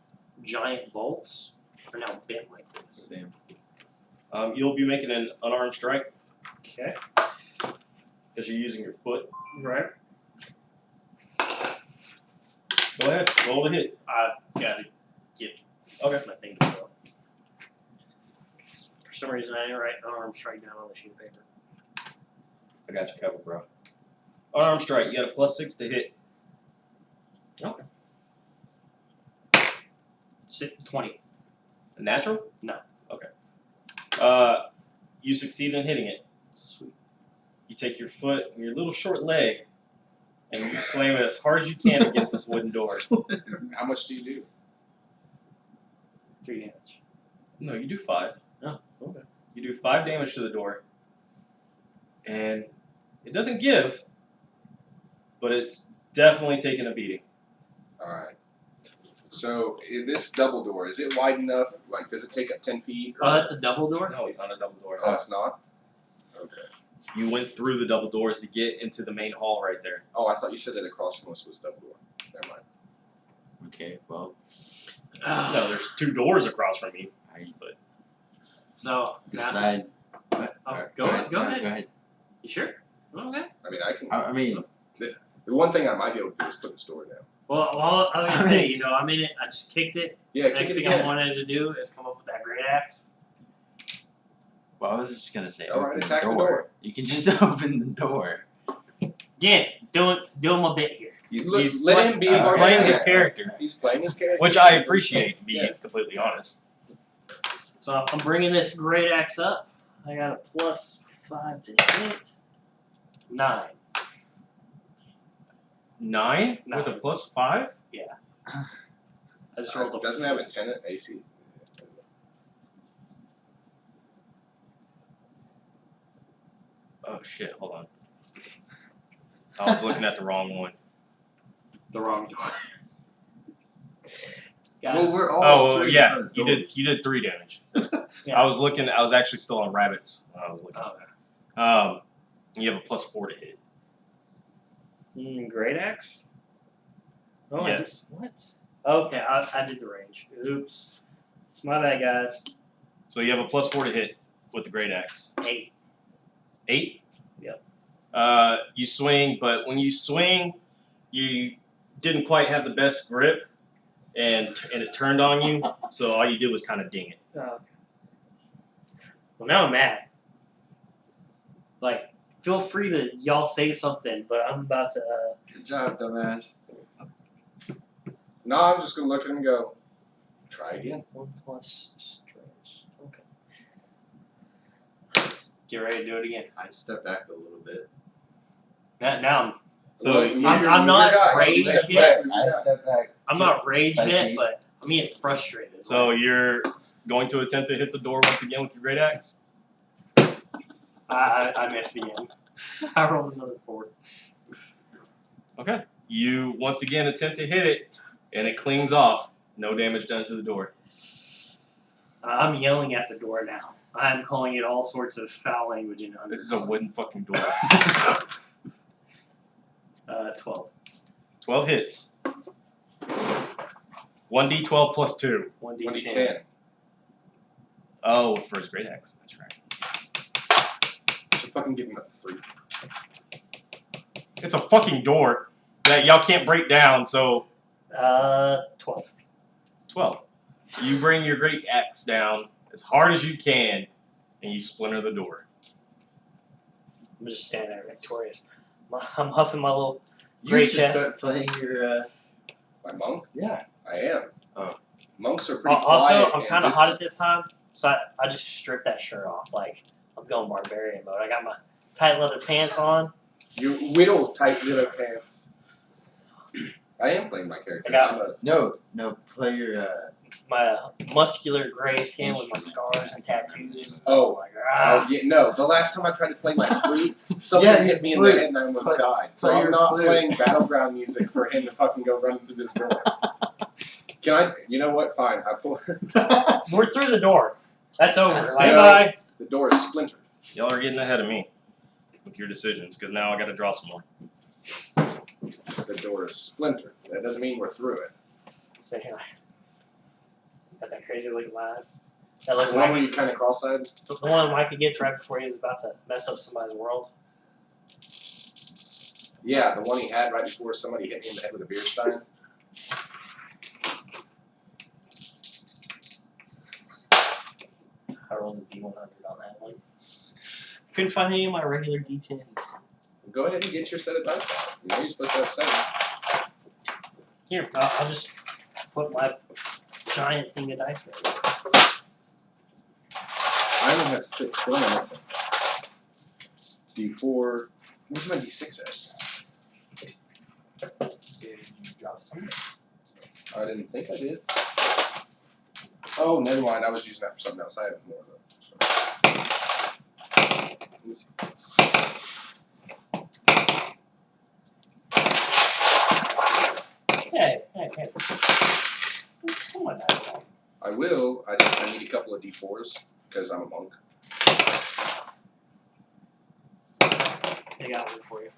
giant bolts are now bent like this. Damn. You'll be making an unarmed strike Okay. because you're using your foot. Right. Go ahead, roll the hit. I've got to get my thing to fill. For some reason, I didn't write unarmed strike down on the sheet of paper. I got you covered, bro. Unarmed strike, you got a +6 to hit. Okay. 20. A natural? No. Okay. You succeed in hitting it. Sweet. You take your foot and your little short leg and you slam it as hard as you can against this wooden door. How much do you do? 3 damage. No, you do 5. Oh, okay. You do 5 damage to the door. And it doesn't give, but it's definitely taking a beating. All right. So this double door, is it wide enough? Like, does it take up 10 feet? Oh, that's a double door? No, it's not a double door. Oh, it's not? Okay. You went through the double doors to get into the main hall right there. Oh, I thought you said that across from us was double door. Never mind. Okay, well, No, there's 2 doors across from you. But So, now, decide. oh, go ahead. Go ahead. You sure? Okay. I mean, I can. I mean, The one thing I might be able to do is put the store down. Well, I was gonna say, I'm in it. I just kicked it. Yeah, Next kick it thing I again. wanted to do is come up with that great axe. well, I was just gonna say, All right, open the attack the door. door. You can just open the door. Again, doing my bit here. he's, Let- he's let play- him be a he's part of playing it. his character, He's playing his character. which I appreciate, to be Yeah. completely honest. So I'm bringing this great axe up. I got a +5 to hit. 9. 9 with a Nine. +5? I just rolled a. Doesn't it have a 10 at AC? Oh shit, hold on. I was looking at the wrong one. the wrong door. Well, Guys, we're all Oh three yeah, different you doors. did 3 damage. Yeah. I was actually still on rabbits when I was looking. oh, You have a +4 to hit. great axe. Oh, Yes. What? Okay, I did the range. Oops. It's my bad, guys. So you have a +4 to hit with the great axe. 8. 8? Yep. You swing, but when you swing, you didn't quite have the best grip, and it turned on you. So all you did was kind of ding it. Oh, okay. Well, now I'm mad. Like, feel free to y'all say something, but I'm about to. Good job, dumbass. No, I'm just gonna look at him and go, try again. 1 plus strength. Okay. Get ready to do it again. I stepped back a little bit. Now I'm. So Look, move I'm your- not move your guy. raged Step yet. back, move I your guy. stepped back. I'm not raged 5 yet, feet. but I'm getting frustrated. So you're going to attempt to hit the door once again with your great axe. I missed again. I rolled another 4. Okay. You once again attempt to hit it, and it clings off. No damage done to the door. I'm yelling at the door now. I'm calling it all sorts of foul language and under. This is a wooden fucking door. 12. 12 hits. 1d12 plus 2. 1d10. 1d10. Oh, for his great axe. That's right. So fucking give him a 3. It's a fucking door that y'all can't break down, so 12. 12. You bring your great axe down as hard as you can, and you splinter the door. I'm just standing there victorious. I'm huffing my little. You Great should chest. start playing your. My monk? Yeah. I am. Oh. Monks are pretty Also, quiet I'm and kind of hot distant. at this time, so I just stripped that shirt off. Like, I'm going barbarian mode. I got my tight leather pants on. You whittle tight little pants. I am playing my character. I got- I'm a, No, play your. My muscular gray skin with my scars and tattoos. Oh. my oh, god. yeah, no, the last time I tried to play my flute, something Yeah, hit me in flute. the head and I almost Play- died. So play I'm your not flute. playing battleground music for him to fucking go running through this door. Can I? You know what? Fine. I pull. We're through the door. That's over. That's Bye no- bye. The door is splintered. Y'all are getting ahead of me with your decisions, because now I gotta draw some more. The door is splintered. That doesn't mean we're through it. So here, got that crazy look in my eyes. That look The one where like you kind of cross-eyed. the one Micah gets right before he's about to mess up somebody's world. Yeah, the one he had right before somebody hit me in the head with a beer stein. I rolled a D100 on that one. Couldn't find any of my regular D10s. Go ahead and get your set of dice out. You know you're supposed to have 7. Here, I'll just put my giant thing of dice right there. I only have 6. What am I missing? D4. Where's my D6 at? Did you drop something? I didn't think I did. Oh, never mind. I was using that for something else. I have more of it. Let me see. Hey. will. I need a couple of d4s because I'm a monk. I got one for you.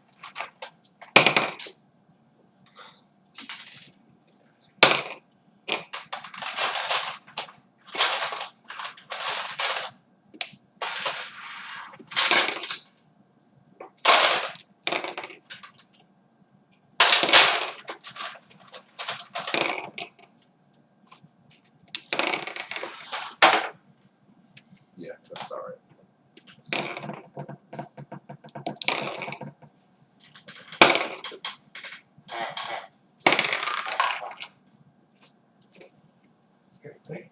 Yeah, that's about right. Here, wait.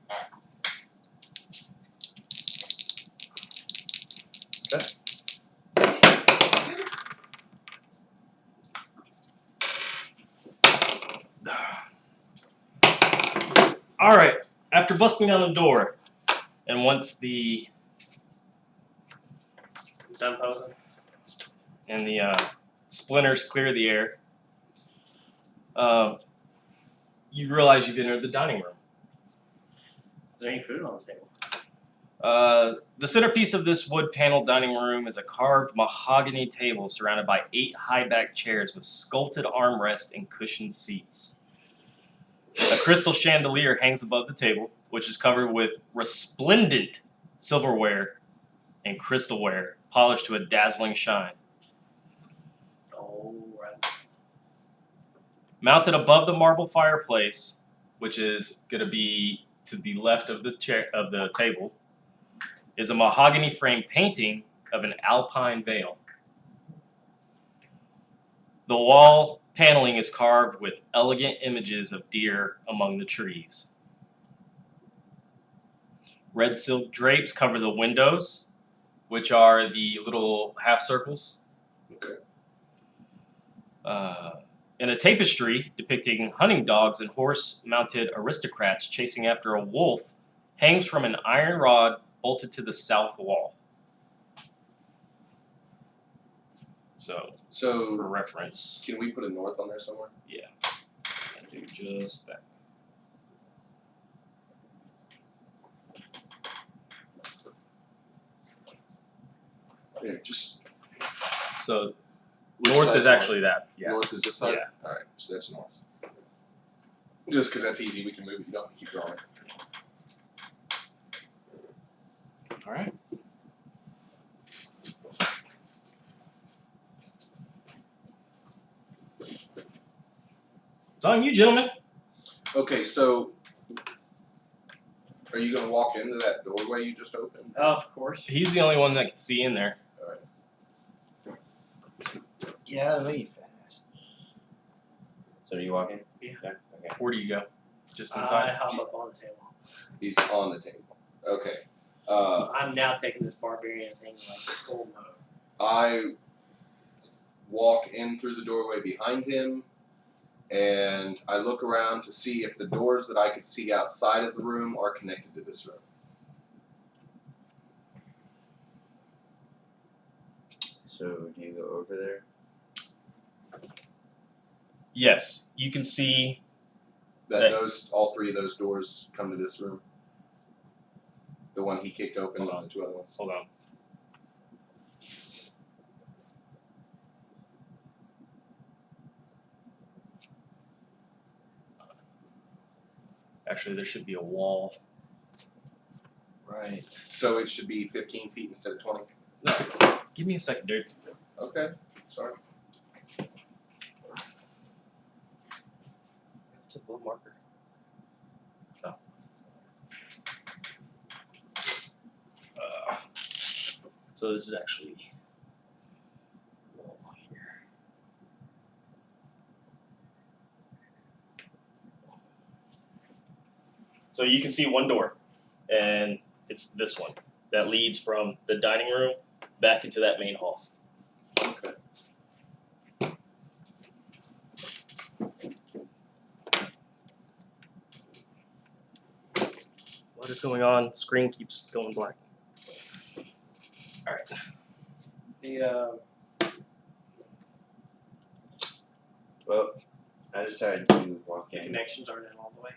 All right. After busting down the door, and once the Done posing. splinters clear the air, you realize you've entered the dining room. Is there any food on the table? The centerpiece of this wood-paneled dining room is a carved mahogany table surrounded by 8 high-backed chairs with sculpted armrests and cushioned seats. A crystal chandelier hangs above the table, which is covered with resplendent silverware and crystalware, polished to a dazzling shine. Oh, right. Mounted above the marble fireplace, which is going to be to the left of the chair of the table, is a mahogany framed painting of an alpine vale. The wall paneling is carved with elegant images of deer among the trees. Red silk drapes cover the windows, which are the little half circles. Okay. And a tapestry depicting hunting dogs and horse-mounted aristocrats chasing after a wolf hangs from an iron rod bolted to the south wall. So, for So, reference, can we put a north on there somewhere? I do just that. Yeah, just So, which north side's is actually that. Yeah. North is this side? Yeah. Alright, so that's north. Just because that's easy, we can move it. You don't have to keep drawing. All right. It's on you, gentlemen. Okay, so are you going to walk into that doorway you just opened? Of course. He's the only one that can see in there. Get out of the way, you fat ass. So do you walk in? Yeah. Okay. Where do you go? Just I inside? hop up on the table. He's on the table. Okay. I'm now taking this barbarian thing like full mode. I walk in through the doorway behind him, and I look around to see if the doors that I could see outside of the room are connected to this room. So do you go over there? Yes. You can see. That all three of those doors come to this room. The one he kicked open Hold and the two other ones. Hold on. Actually, there should be a wall. Right. So it should be 15 feet instead of 20. No. Give me a second, dude. Okay. Sorry. It's a blue marker. No. So this is actually wall here. So you can see one door, and it's this one that leads from the dining room back into that main hall. Okay. What is going on? Screen keeps going black. All right. The Well, I decided to walk in. connections aren't in all the way.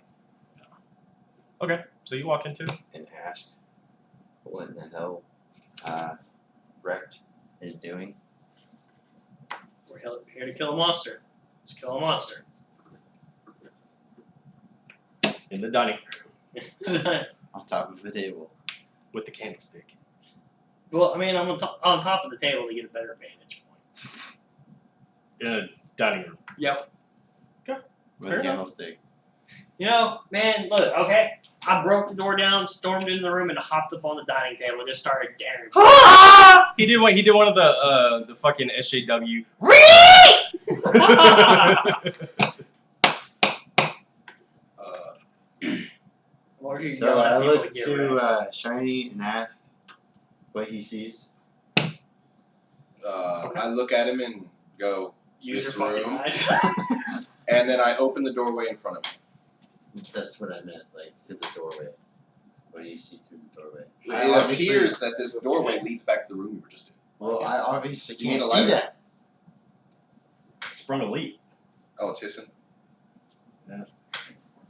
Okay, so you walk into it. and ask what in the hell Wrecked is doing. We're here to kill a monster. Let's kill a monster. In the dining On top of the table. with the candlestick. Well, I mean, I'm on top of the table to get a better vantage point. In a dining room. Yep. With Fair a enough. candlestick. You know, man, look, okay. I broke the door down, stormed into the room, and hopped up on the dining table and just started daring. He did one of the fucking SJW. Or you So yell I at people look get to wrecked. Shiny and ask what he sees. I look at him and go, Use this your fucking room. eyes. and then I open the doorway in front of him. That's what I meant, like to the doorway. What do you see through the doorway? It appears that this doorway leads back to the room we were just in. Well, I obviously You need can't a see lighter? that. Sprung a leak. Oh, it's hissing.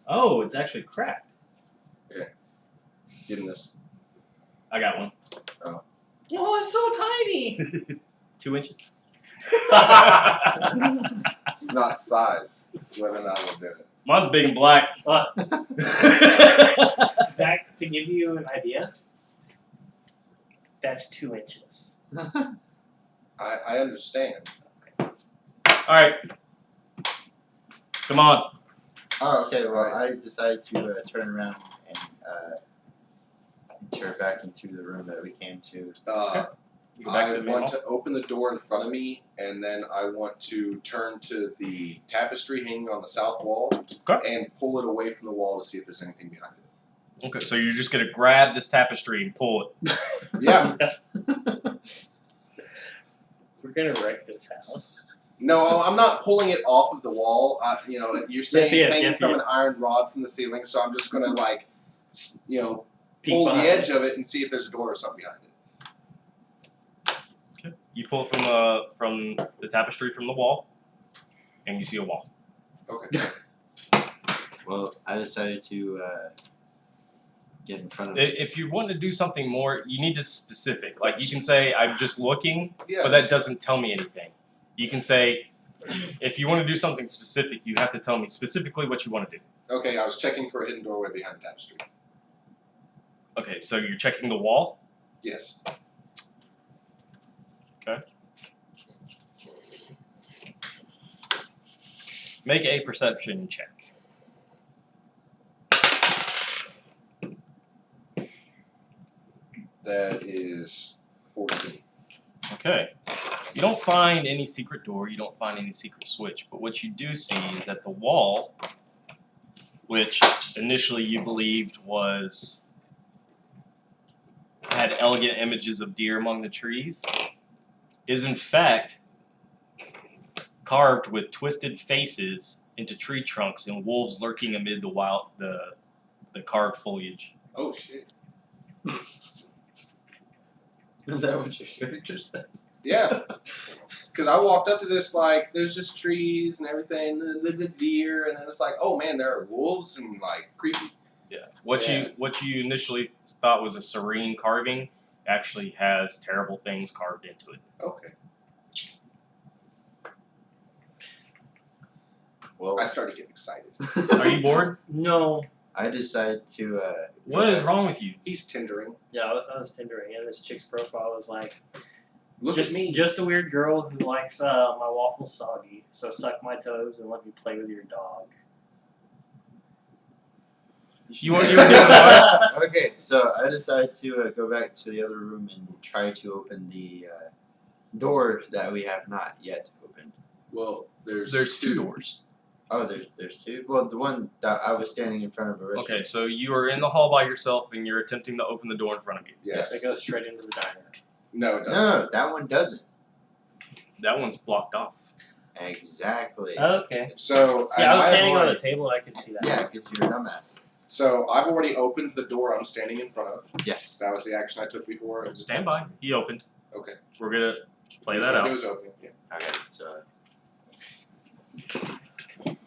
Oh, it's actually cracked. Give him this. I got one. Oh, it's so tiny. 2 inches. It's not size. It's whether or not we'll do it. Mine's big and black. Zach, to give you an idea, that's 2 inches. I understand. Alright. Come on. Oh, okay. Well, I decided to turn around and enter back into the room that we came to. You go back I to the main want hall. to open the door in front of me, and then I want to turn to the tapestry hanging on the south wall and pull it away from the wall to see if there's anything behind it. Okay, so you're just gonna grab this tapestry and pull it. Yeah. We're gonna wreck this house. No, I'm not pulling it off of the wall. You're saying Yes, it's hanging yes, from yes. an iron rod from the ceiling, so I'm just gonna Peek pull the behind edge of it and see if there's a door or something behind it. Okay. You pull it from the tapestry from the wall, and you see a wall. Okay. Well, I decided to get in front of If you want to do something more, you need to specific. Like you can say, "I'm just looking," Yeah. but that doesn't tell me anything. You can say, if you want to do something specific, you have to tell me specifically what you want to do. Okay, I was checking for a hidden doorway behind the tapestry. Okay, so you're checking the wall. Yes. Okay. Make a perception check. That is 14. Okay. You don't find any secret door, you don't find any secret switch, but what you do see is that the wall, which initially you believed had elegant images of deer among the trees, is in fact carved with twisted faces into tree trunks and wolves lurking amid the carved foliage. Oh shit. Is that what your character says? Yeah. Because I walked up to this like there's just trees and everything, the deer, and then it's like, oh man, there are wolves and like creepy. Yeah. What Yeah. you initially thought was a serene carving actually has terrible things carved into it. Okay. Well, I started getting excited. Are you bored? No. I decided to. What is wrong with you? He's tindering. Yeah, I was tindering, and this chick's profile was like, Look just at me. just a weird girl who likes my waffles soggy, so suck my toes and let me play with your dog. You were doing what? Okay, so I decided to go back to the other room and try to open the door that we have not yet opened. Well, there's two doors. Oh, there's two. Well, the one that I was standing in front of originally. Okay, so you are in the hall by yourself and you're attempting to open the door in front of you. Yes. It goes straight into the diner. No, it doesn't. No, that one doesn't. That one's blocked off. Exactly. Okay. So See, I was have standing on already- the table, I could see that. Yeah, because you're a dumbass. So I've already opened the door I'm standing in front of. Yes. That was the action I took before. Stand by. He opened. Okay. We're gonna play He's that gonna do out. his opening. Yeah. Okay, so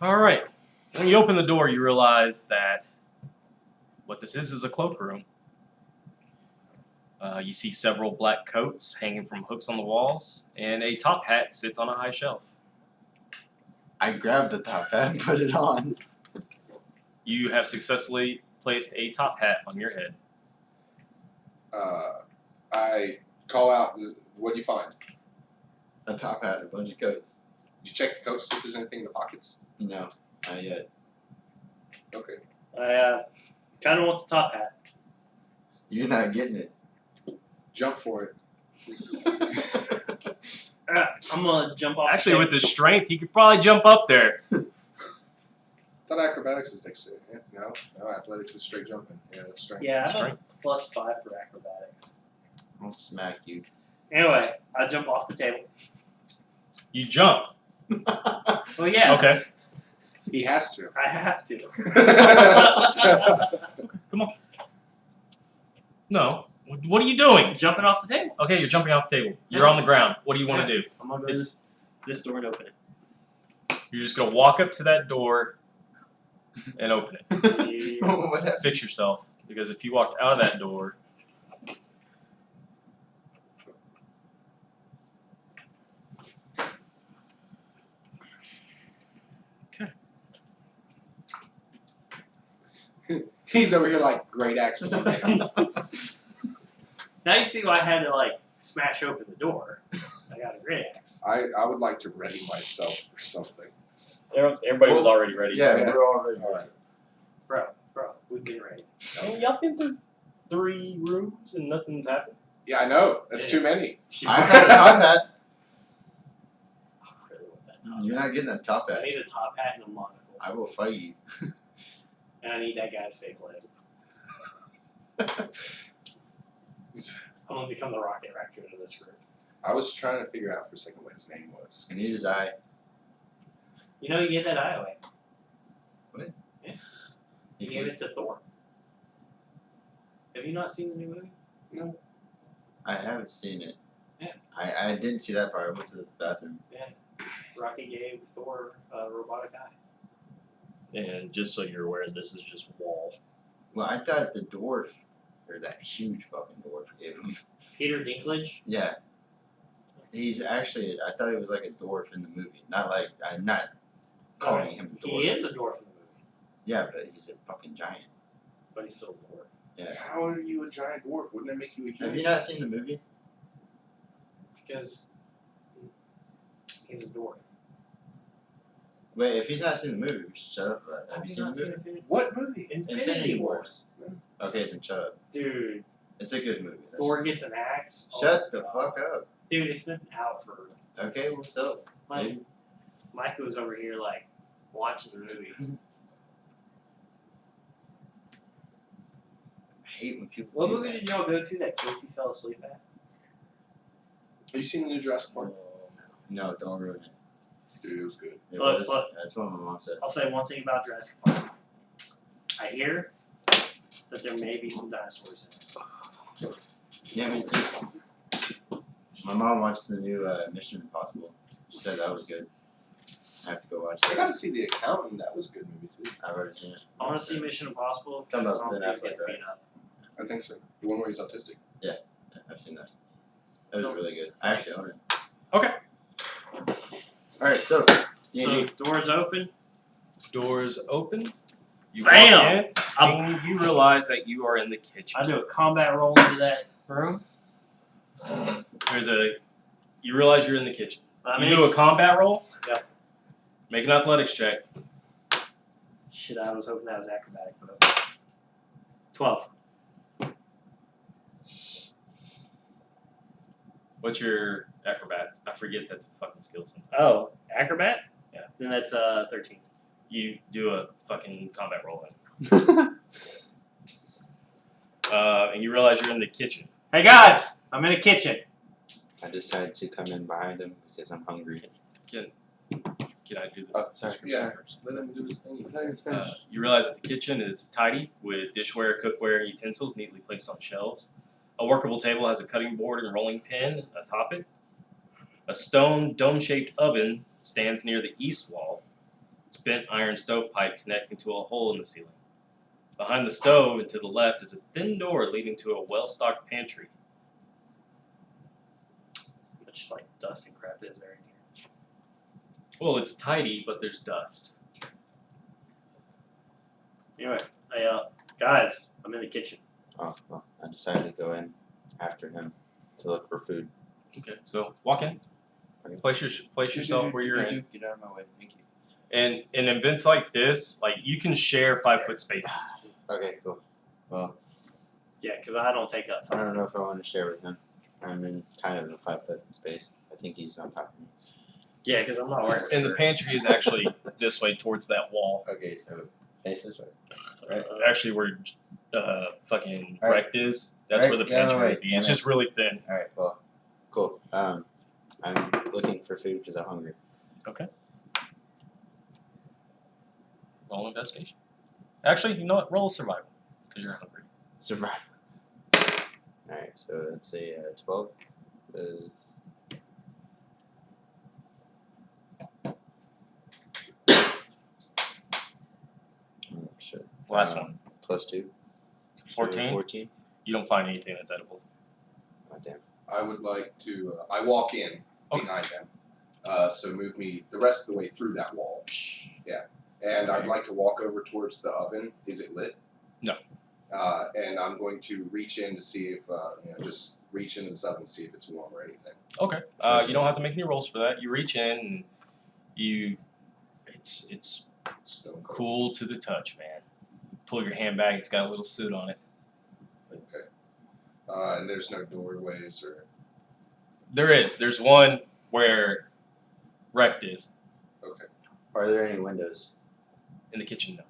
All right. When you open the door, you realize that What this is a cloakroom. You see several black coats hanging from hooks on the walls, and a top hat sits on a high shelf. I grabbed the top hat and put it on. You have successfully placed a top hat on your head. I call out, what'd you find? A top hat, a bunch of coats. Did you check the coats, see if there's anything in the pockets? No, not yet. Okay. I kind of want the top hat. You're not getting it. Jump for it. I'm gonna jump off. Actually, the with the strength, you could probably jump up there. I thought acrobatics is dexterity. No, athletics is straight jumping. Yeah, that's strength. yeah, I have Strength. a +5 for acrobatics. I'll smack you. Anyway, I jump off the table. You jump. Well, yeah, Okay. He has to. I have to. Come on. No. What are you doing? Jumping off the table. Okay, you're jumping off the table. You're on the ground. What do you want to do? I'm gonna go to this door and open it. You're just gonna walk up to that door and open it. What happened? Fix yourself, because if you walked out of that door, He's over here like great accident. Now you see why I had to like smash open the door. I got a great axe. I would like to ready myself for something. everybody was already ready. Yeah, Yeah. we're already. All right. Bro, we've been ready. Oh, y'all been through 3 rooms and nothing's happened. Yeah, I know. That's too many. I got a top hat. I really want that top You're not getting a top hat. I hat. need a top hat and a monocle. I will fight you. And I need that guy's fake leg. I'm gonna become the Rocket Raccoon of this group. I was trying to figure out for a second what his name was. I need his eye. You know, you get that eye away. What? Yeah. You gave it to Thor. Have you not seen the new movie? No. I haven't seen it. Yeah. I didn't see that part. I went to the bathroom. Rocket gave Thor a robotic eye. And just so you're aware, this is just wall. Well, I thought the dwarf, or that huge fucking dwarf, gave him. Peter Dinklage. Yeah. He's actually, I thought he was like a dwarf in the movie. Not like, I'm not calling him a dwarf. He is a dwarf in the movie, Yeah, but he's a fucking giant. but he's still a dwarf. Yeah. How are you a giant dwarf? Wouldn't that make you a Have you human? not seen the movie? Because he's a dwarf. Wait, if he's not seen the movie, shut up. Have you seen the movie? Infinity, What movie? Infinity Wars? Okay, then shut up. Dude, It's a good movie. That's Thor just- gets an axe. Oh Shut my the God. fuck up. Dude, it's been out for Okay, well, so. like Mike was over here like watching the movie. I hate when people. What do movie that. did y'all go to that Casey fell asleep at? Have you seen the new Jurassic Park? No, don't ruin it. Dude, it was good. It Look, was. look. That's what my mom said. I'll say one thing about Jurassic Park. I hear that there may be some dinosaurs in it. Yeah, me too. My mom watched the new Mission Impossible. She said that was good. I have to go watch I that. gotta see The Accountant. That was a good movie too. I've already seen it. I want to see Mission Impossible Talking because about Tom Ben Cruise Affleck, gets right? beat up. I think so. The one where he's autistic. Yeah, I've seen that. That was No. really good. I actually own it. Okay. Alright, so. So D&D. doors open. Doors open. You Bam! walk in, and you realize that you are in the kitchen. I do a combat roll into that room. You realize you're in the kitchen. I You mean, do a combat roll. Yep. Make an athletics check. shit, I was hoping that was acrobatic, but okay. 12. What's your acrobats? I forget that's a fucking skill sometimes. Oh, acrobat? Yeah. Then that's 13. You do a fucking combat roll in. And you realize you're in the kitchen. Hey guys, I'm in the kitchen. I decided to come in behind him because I'm hungry. Can I do this? Oh, sorry. Yeah. Let him do his thing. You realize that the kitchen is tidy with dishware, cookware, and utensils neatly placed on shelves. A workable table has a cutting board and rolling pin atop it. A stone dome-shaped oven stands near the east wall. Its bent iron stovepipe connecting to a hole in the ceiling. Behind the stove and to the left is a thin door leading to a well-stocked pantry. Much like dust and crap is there in here. Well, it's tidy, but there's dust. Anyway, guys, I'm in the kitchen. Oh, well, I decided to go in after him to look for food. Okay, so walk in. Okay. Place yourself where you're in. Get out of my way, thank you. And in events like this, like you can share 5-foot spaces. Okay, cool. Well, Yeah, because I don't take up. I don't know if I want to share with him. I'm in kind of a 5-foot space. I think he's on top of me. Yeah, because I'm not wearing a And the shirt. pantry is actually this way towards that wall. Okay, so face this way. Right. Actually, where fucking All right. Rect is, that's Right, where the get out of pantry the way, would be. damn It's it. just really thin. All right, well, cool. I'm looking for food because I'm hungry. Roll investigation. Actually, you know what? Roll survival because you're hungry. Survival. All right, so let's say 12 with. Oh, shit. Last one. +2. 14? 14. You don't find anything that's edible. Oh, damn. I would like to. I walk in Okay. behind them, so move me the rest of the way through that wall. Yeah, and I'd like to walk over towards the oven. Is it lit? No. And I'm going to reach in to see if just reach into this oven and see if it's warm or anything. Okay. You don't have to make any rolls for that. You reach in and it's Stone cold. cool to the touch, man. Pull your hand back. It's got a little suit on it. Okay. And there's no doorways or. There is. There's one where Rect is Okay. Are there any windows? in the kitchen now.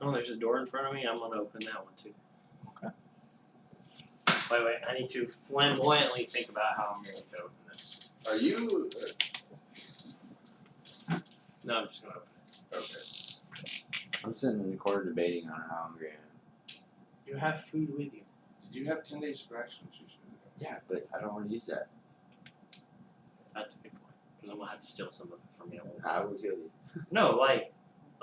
Oh, there's a door in front of me. I'm gonna open that one too. Okay. Wait. I need to flamboyantly think about how I'm going to open this. Are you? No, I'm just gonna open it. Okay. I'm sitting in the corner debating on how hungry I am. You have food with you. Did you have 10 days of rations? You should have. Yeah, but I don't want to use that. That's a good point. Because I'm gonna have to steal some of it from you. I will kill you. No, like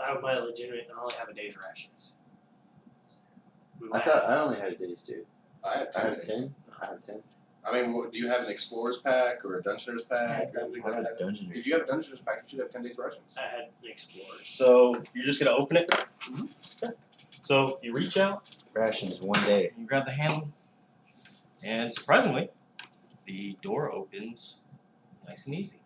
I would buy a legitimate. I only have a day's rations. We I might thought have- I only had days too. I have 10 I have days. 10. I have 10. I mean, do you have an explorer's pack or a dungeoner's pack or anything I have like a that? dungeon. If you have a dungeoner's pack, you should have 10 days rations. I had an explorer. So you're just gonna open it. Mhm. Okay. So you reach out, Rations 1 day. you grab the handle, and surprisingly, the door opens nice and easy.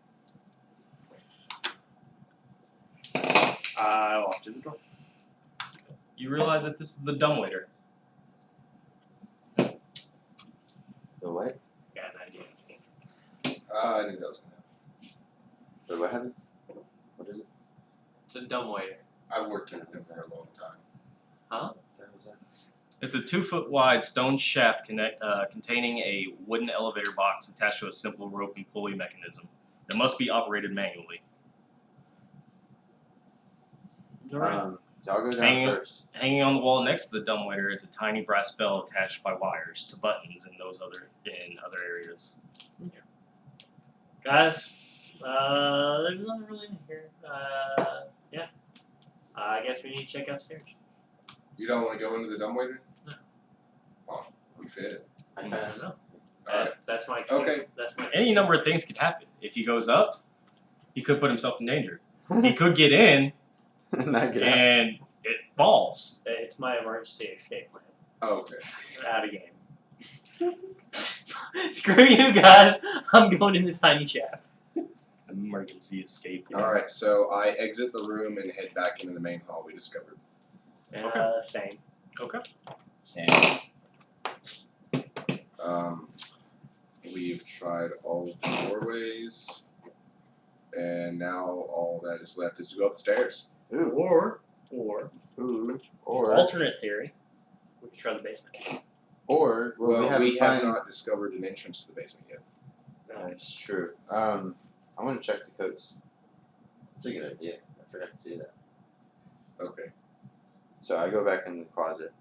I walked through the door. You realize that this is the dumbwaiter. The what? Got an idea. I knew that was going to happen. Wait, what happened? What is it? It's a dumbwaiter. I've worked in them for a long time. That was that. It's a 2-foot wide stone shaft containing a wooden elevator box attached to a simple rope and pulley mechanism that must be operated manually. Alright. So I'll go down Hanging- first. Hanging on the wall next to the dumbwaiter is a tiny brass bell attached by wires to buttons in other areas. Guys, there's nothing really in here. Yeah. I guess we need to check upstairs. You don't want to go into the dumbwaiter? No. Oh, we fit it. I Okay. don't know. Alright. That's my excuse. Okay. That's my Any number of things could happen. If he goes up, he could put himself in danger. He could get in Not get out. and it falls. It's my emergency escape plan. Oh, okay. Out of game. Screw you guys. I'm going in this tiny shaft. Emergency escape. Alright, so I exit the room and head back into the main hall we discovered. Okay. Same. Okay. Same. We've tried all of the doorways, and now all that is left is to go up the stairs. Ooh. Or Ooh. Or alternate theory, we could try the basement. well, Well, we we haven't have find. not discovered an entrance to the basement yet. That's true. I want to check the coats. That's a good idea. I forgot to do that. Okay. So I go back in the closet,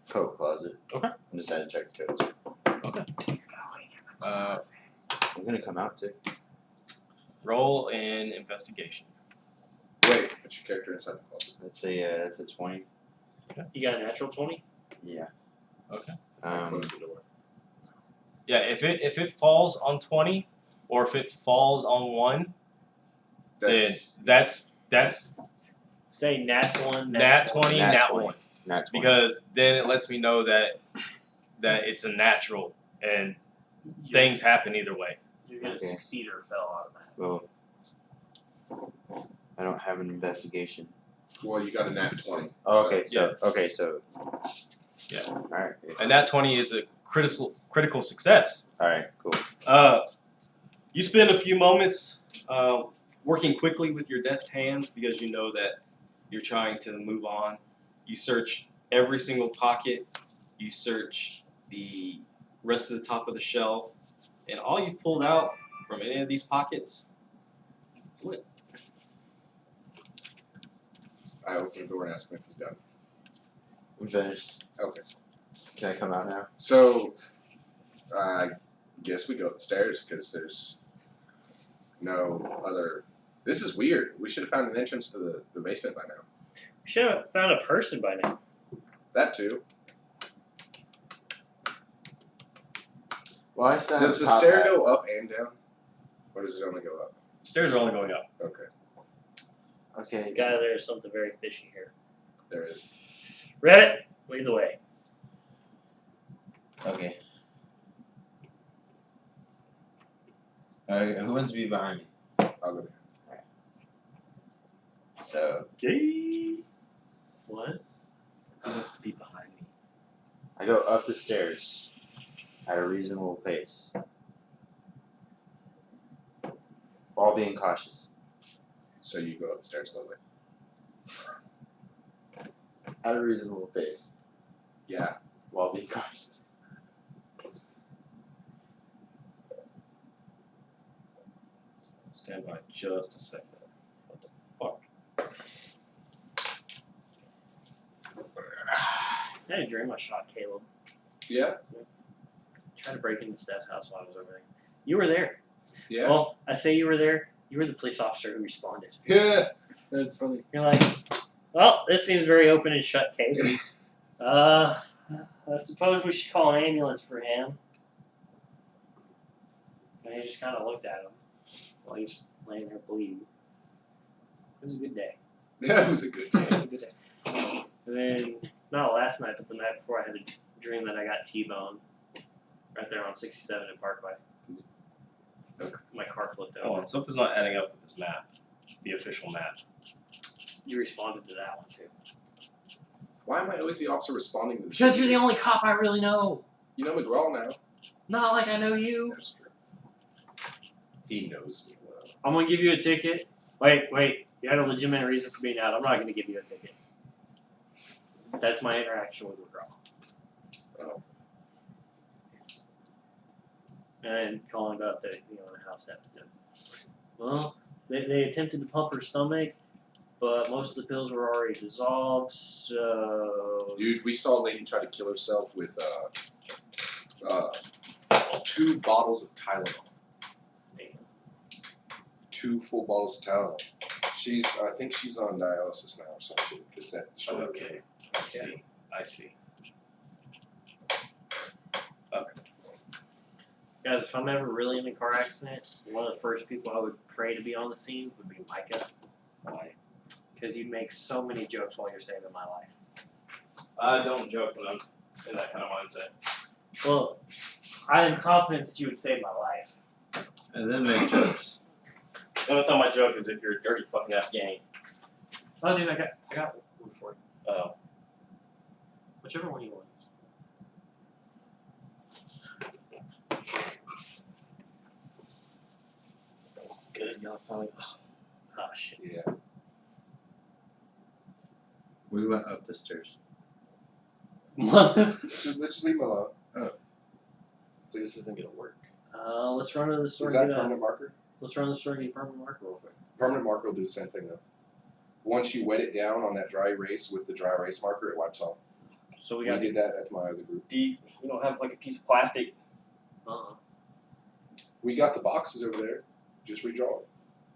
coat closet. Okay. And decide to check the coats. I'm gonna come out too. Roll an investigation. Wait, put your character inside the closet. That's a 20. You got a natural 20? Yeah. Okay. Close the door. Yeah, if it falls on 20, or if it falls on 1, That's then that's Say nat 1, nat 20, Nat nat 20. 1. Not 20. Because then it lets me know that it's a natural and things happen either way. You're going to Okay. succeed or fail automatically. Well, I don't have an investigation. well, you got a nat 20. Oh, okay. Yeah. So. Yeah. All right. And nat 20 is a critical success. All right. Cool. You spend a few moments working quickly with your deft hands because you know that you're trying to move on. You search every single pocket. You search the rest of the top of the shelf. And all you've pulled out from any of these pockets is lit. I open the door and ask him if he's done. I'm finished. Okay. Can I come out now? So, I guess we go up the stairs because there's no other. This is weird. We should have found an entrance to the basement by now. We should have found a person by now. That too. Well, I still Does have the top stair hats. go up and down? Or does it only go up? Stairs are only going up. Okay. Okay. Guy, there's something very fishy here. There is. Rabbit, lead the way. Okay. Who wants to be behind me? I'll go down. So Okay. What? Who wants to be behind me? I go up the stairs at a reasonable pace, while being cautious. So you go up the stairs slowly. At a reasonable pace, Yeah. while being cautious. Stand by just a second. What the fuck? I had a dream I shot Caleb. Yeah? Tried to break into Steph's house while I was over there. You were there. Yeah. Well, I say you were there. You were the police officer who responded. Yeah. That's funny. You're like, well, this seems very open and shut case. I suppose we should call an ambulance for him. And he just kind of looked at him while he's laying there bleeding. It was a good day. That was a good It game. was a good day. And then, not last night, but the night before, I had a dream that I got T-boned right there on 67 in Parkway. My car flipped Hold over. on, something's not adding up with this map. The official map. You responded to that one too. Why am I always the officer responding to this? Because you're the only cop I really know. You know McGraw now. Not like I know you. That's true. He knows me well. I'm gonna give you a ticket. Wait. You had a legitimate reason for being out. I'm not gonna give you a ticket. That's my interaction with McGraw. Oh. And calling about the house episode. Well, they attempted to pump her stomach, but most of the pills were already dissolved, so Dude, we saw a lady try to kill herself with 2 bottles of Tylenol. Damn. 2 full bottles of Tylenol. I think she's on dialysis now or some shit. Because that. Okay. I see. Guys, if I'm ever really in a car accident, one of the first people I would pray to be on the scene would be Micah. Why? Because you make so many jokes while you're saving my life. I don't joke when I'm in that kind of mindset. Well, I am confident that you would save my life. And then make jokes. The only time I joke is if you're a dirty fucking Afghani. Oh, dude, I got one for you. Oh. Whichever one you want. Good, y'all finally. Oh, shit. Yeah. We went up the stairs. Let's just leave him alone. Please, this isn't gonna work. Let's run to the store Is and that get a, permanent marker? let's run to the store and get a permanent marker real quick. Permanent marker will do the same thing though. Once you wet it down on that dry erase with the dry erase marker, it wipes off. So we We got did that at my other group. You don't have like a piece of plastic. uh-uh. We got the boxes over there. Just redraw it.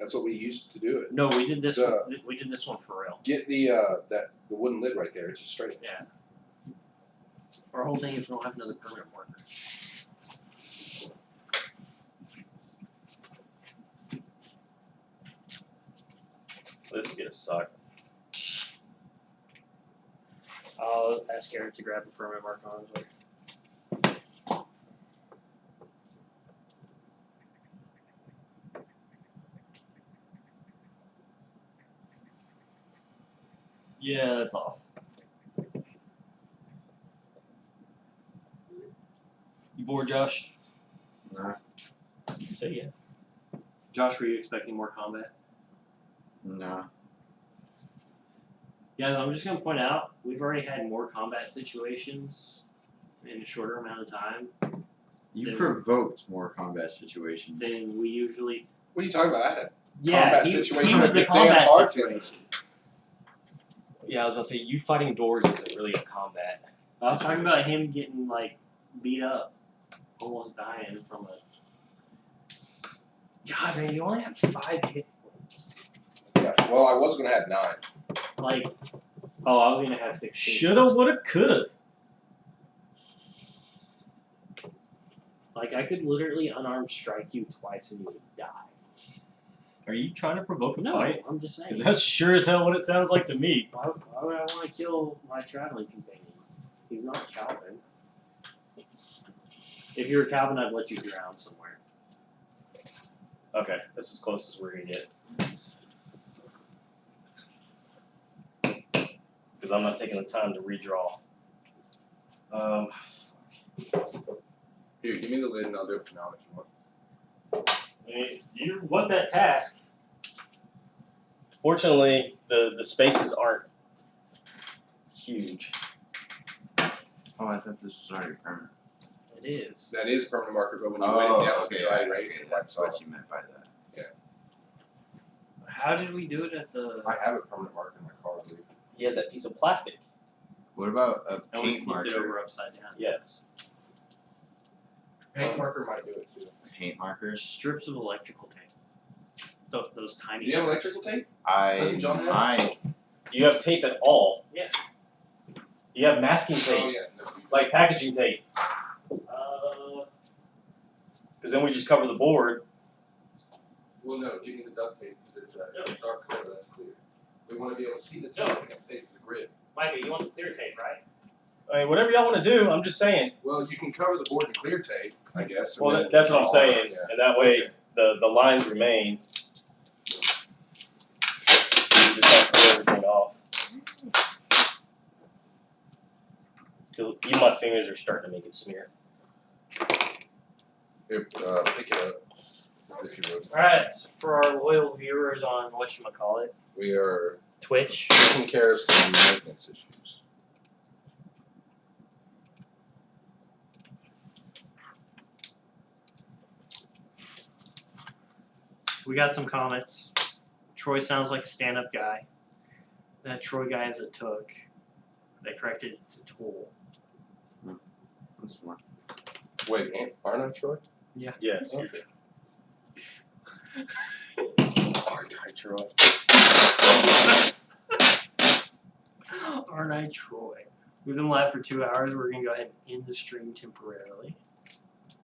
That's what we used to do it. No, we did this. Duh. We did this one for real. Get the the wooden lid right there. It's a straight. Yeah. Our whole thing is we don't have another permanent marker. This is gonna suck. I'll ask Garrett to grab a permanent marker on his way. Yeah, that's off. You bored, Josh? Nah. Say yeah. Josh, were you expecting more combat? Nah. Guys, I'm just gonna point out we've already had more combat situations in a shorter amount of time You Then- provoked more combat situations. than we usually. What are you talking about? I had a Yeah, combat he situation was with the the damn combat bartender. situation. Yeah, I was gonna say you fighting doors isn't really a combat. I was talking about him getting like beat up, almost dying from a. God, man, you only have 5 hit points. Yeah. Well, I was gonna have 9. Like, oh, I was gonna have 16. Shoulda, woulda, coulda. Like, I could literally unarmed strike you twice and you would die. Are you trying to provoke a No, fight? I'm just saying. Because that's sure as hell what it sounds like to me. Why would I want to kill my traveling companion? He's not Calvin. If you were Calvin, I'd let you drown somewhere. Okay, that's as close as we're gonna get. Because I'm not taking the time to redraw. Here, give me the lid and I'll do it for now if you want. If you want that task. Fortunately, the spaces aren't huge. Oh, I thought this was already permanent. It is. That is permanent marker, but when you Oh, write it down okay, with the dry yeah, erase, okay, it that's wipes what off. you meant by that. How did we do it at the? I have a permanent marker in my car, I believe. He had that piece of plastic. What about a And we paint flipped it marker? over upside down. Yes. Paint marker might do it too. Paint markers? Strips of electrical tape. Those Do tiny. you have strips. electrical tape? I Doesn't John have it? might. Do you have tape at all? Yeah. You have masking Oh tape, yeah, no, you don't. like packaging tape. Because then we just cover the board. Well, no, give me the duct tape because it's a dark color that's clear. We want to be able to see the tape and it stays as a grid. Micah, you want the clear tape, right? I mean, whatever y'all want to do. I'm just saying. Well, you can cover the board in clear tape, I guess. and Well, then that's what I'm draw. saying, Yeah. and that way Okay. the lines remain. You just have to clear everything off. Because even my fingers are starting to make it smear. Here, pick it up, if you would. Alright, for our loyal viewers on whatchamacallit, We are Twitch. taking care of some maintenance issues. We got some comments. Troy sounds like a stand-up guy. That Troy guy is a took. They corrected it to tool. That's one. Wait, aren't I Troy? Yes. Okay. Alright, Troy. Aren't I Troy? We've been live for 2 hours. We're gonna go ahead and end the stream temporarily.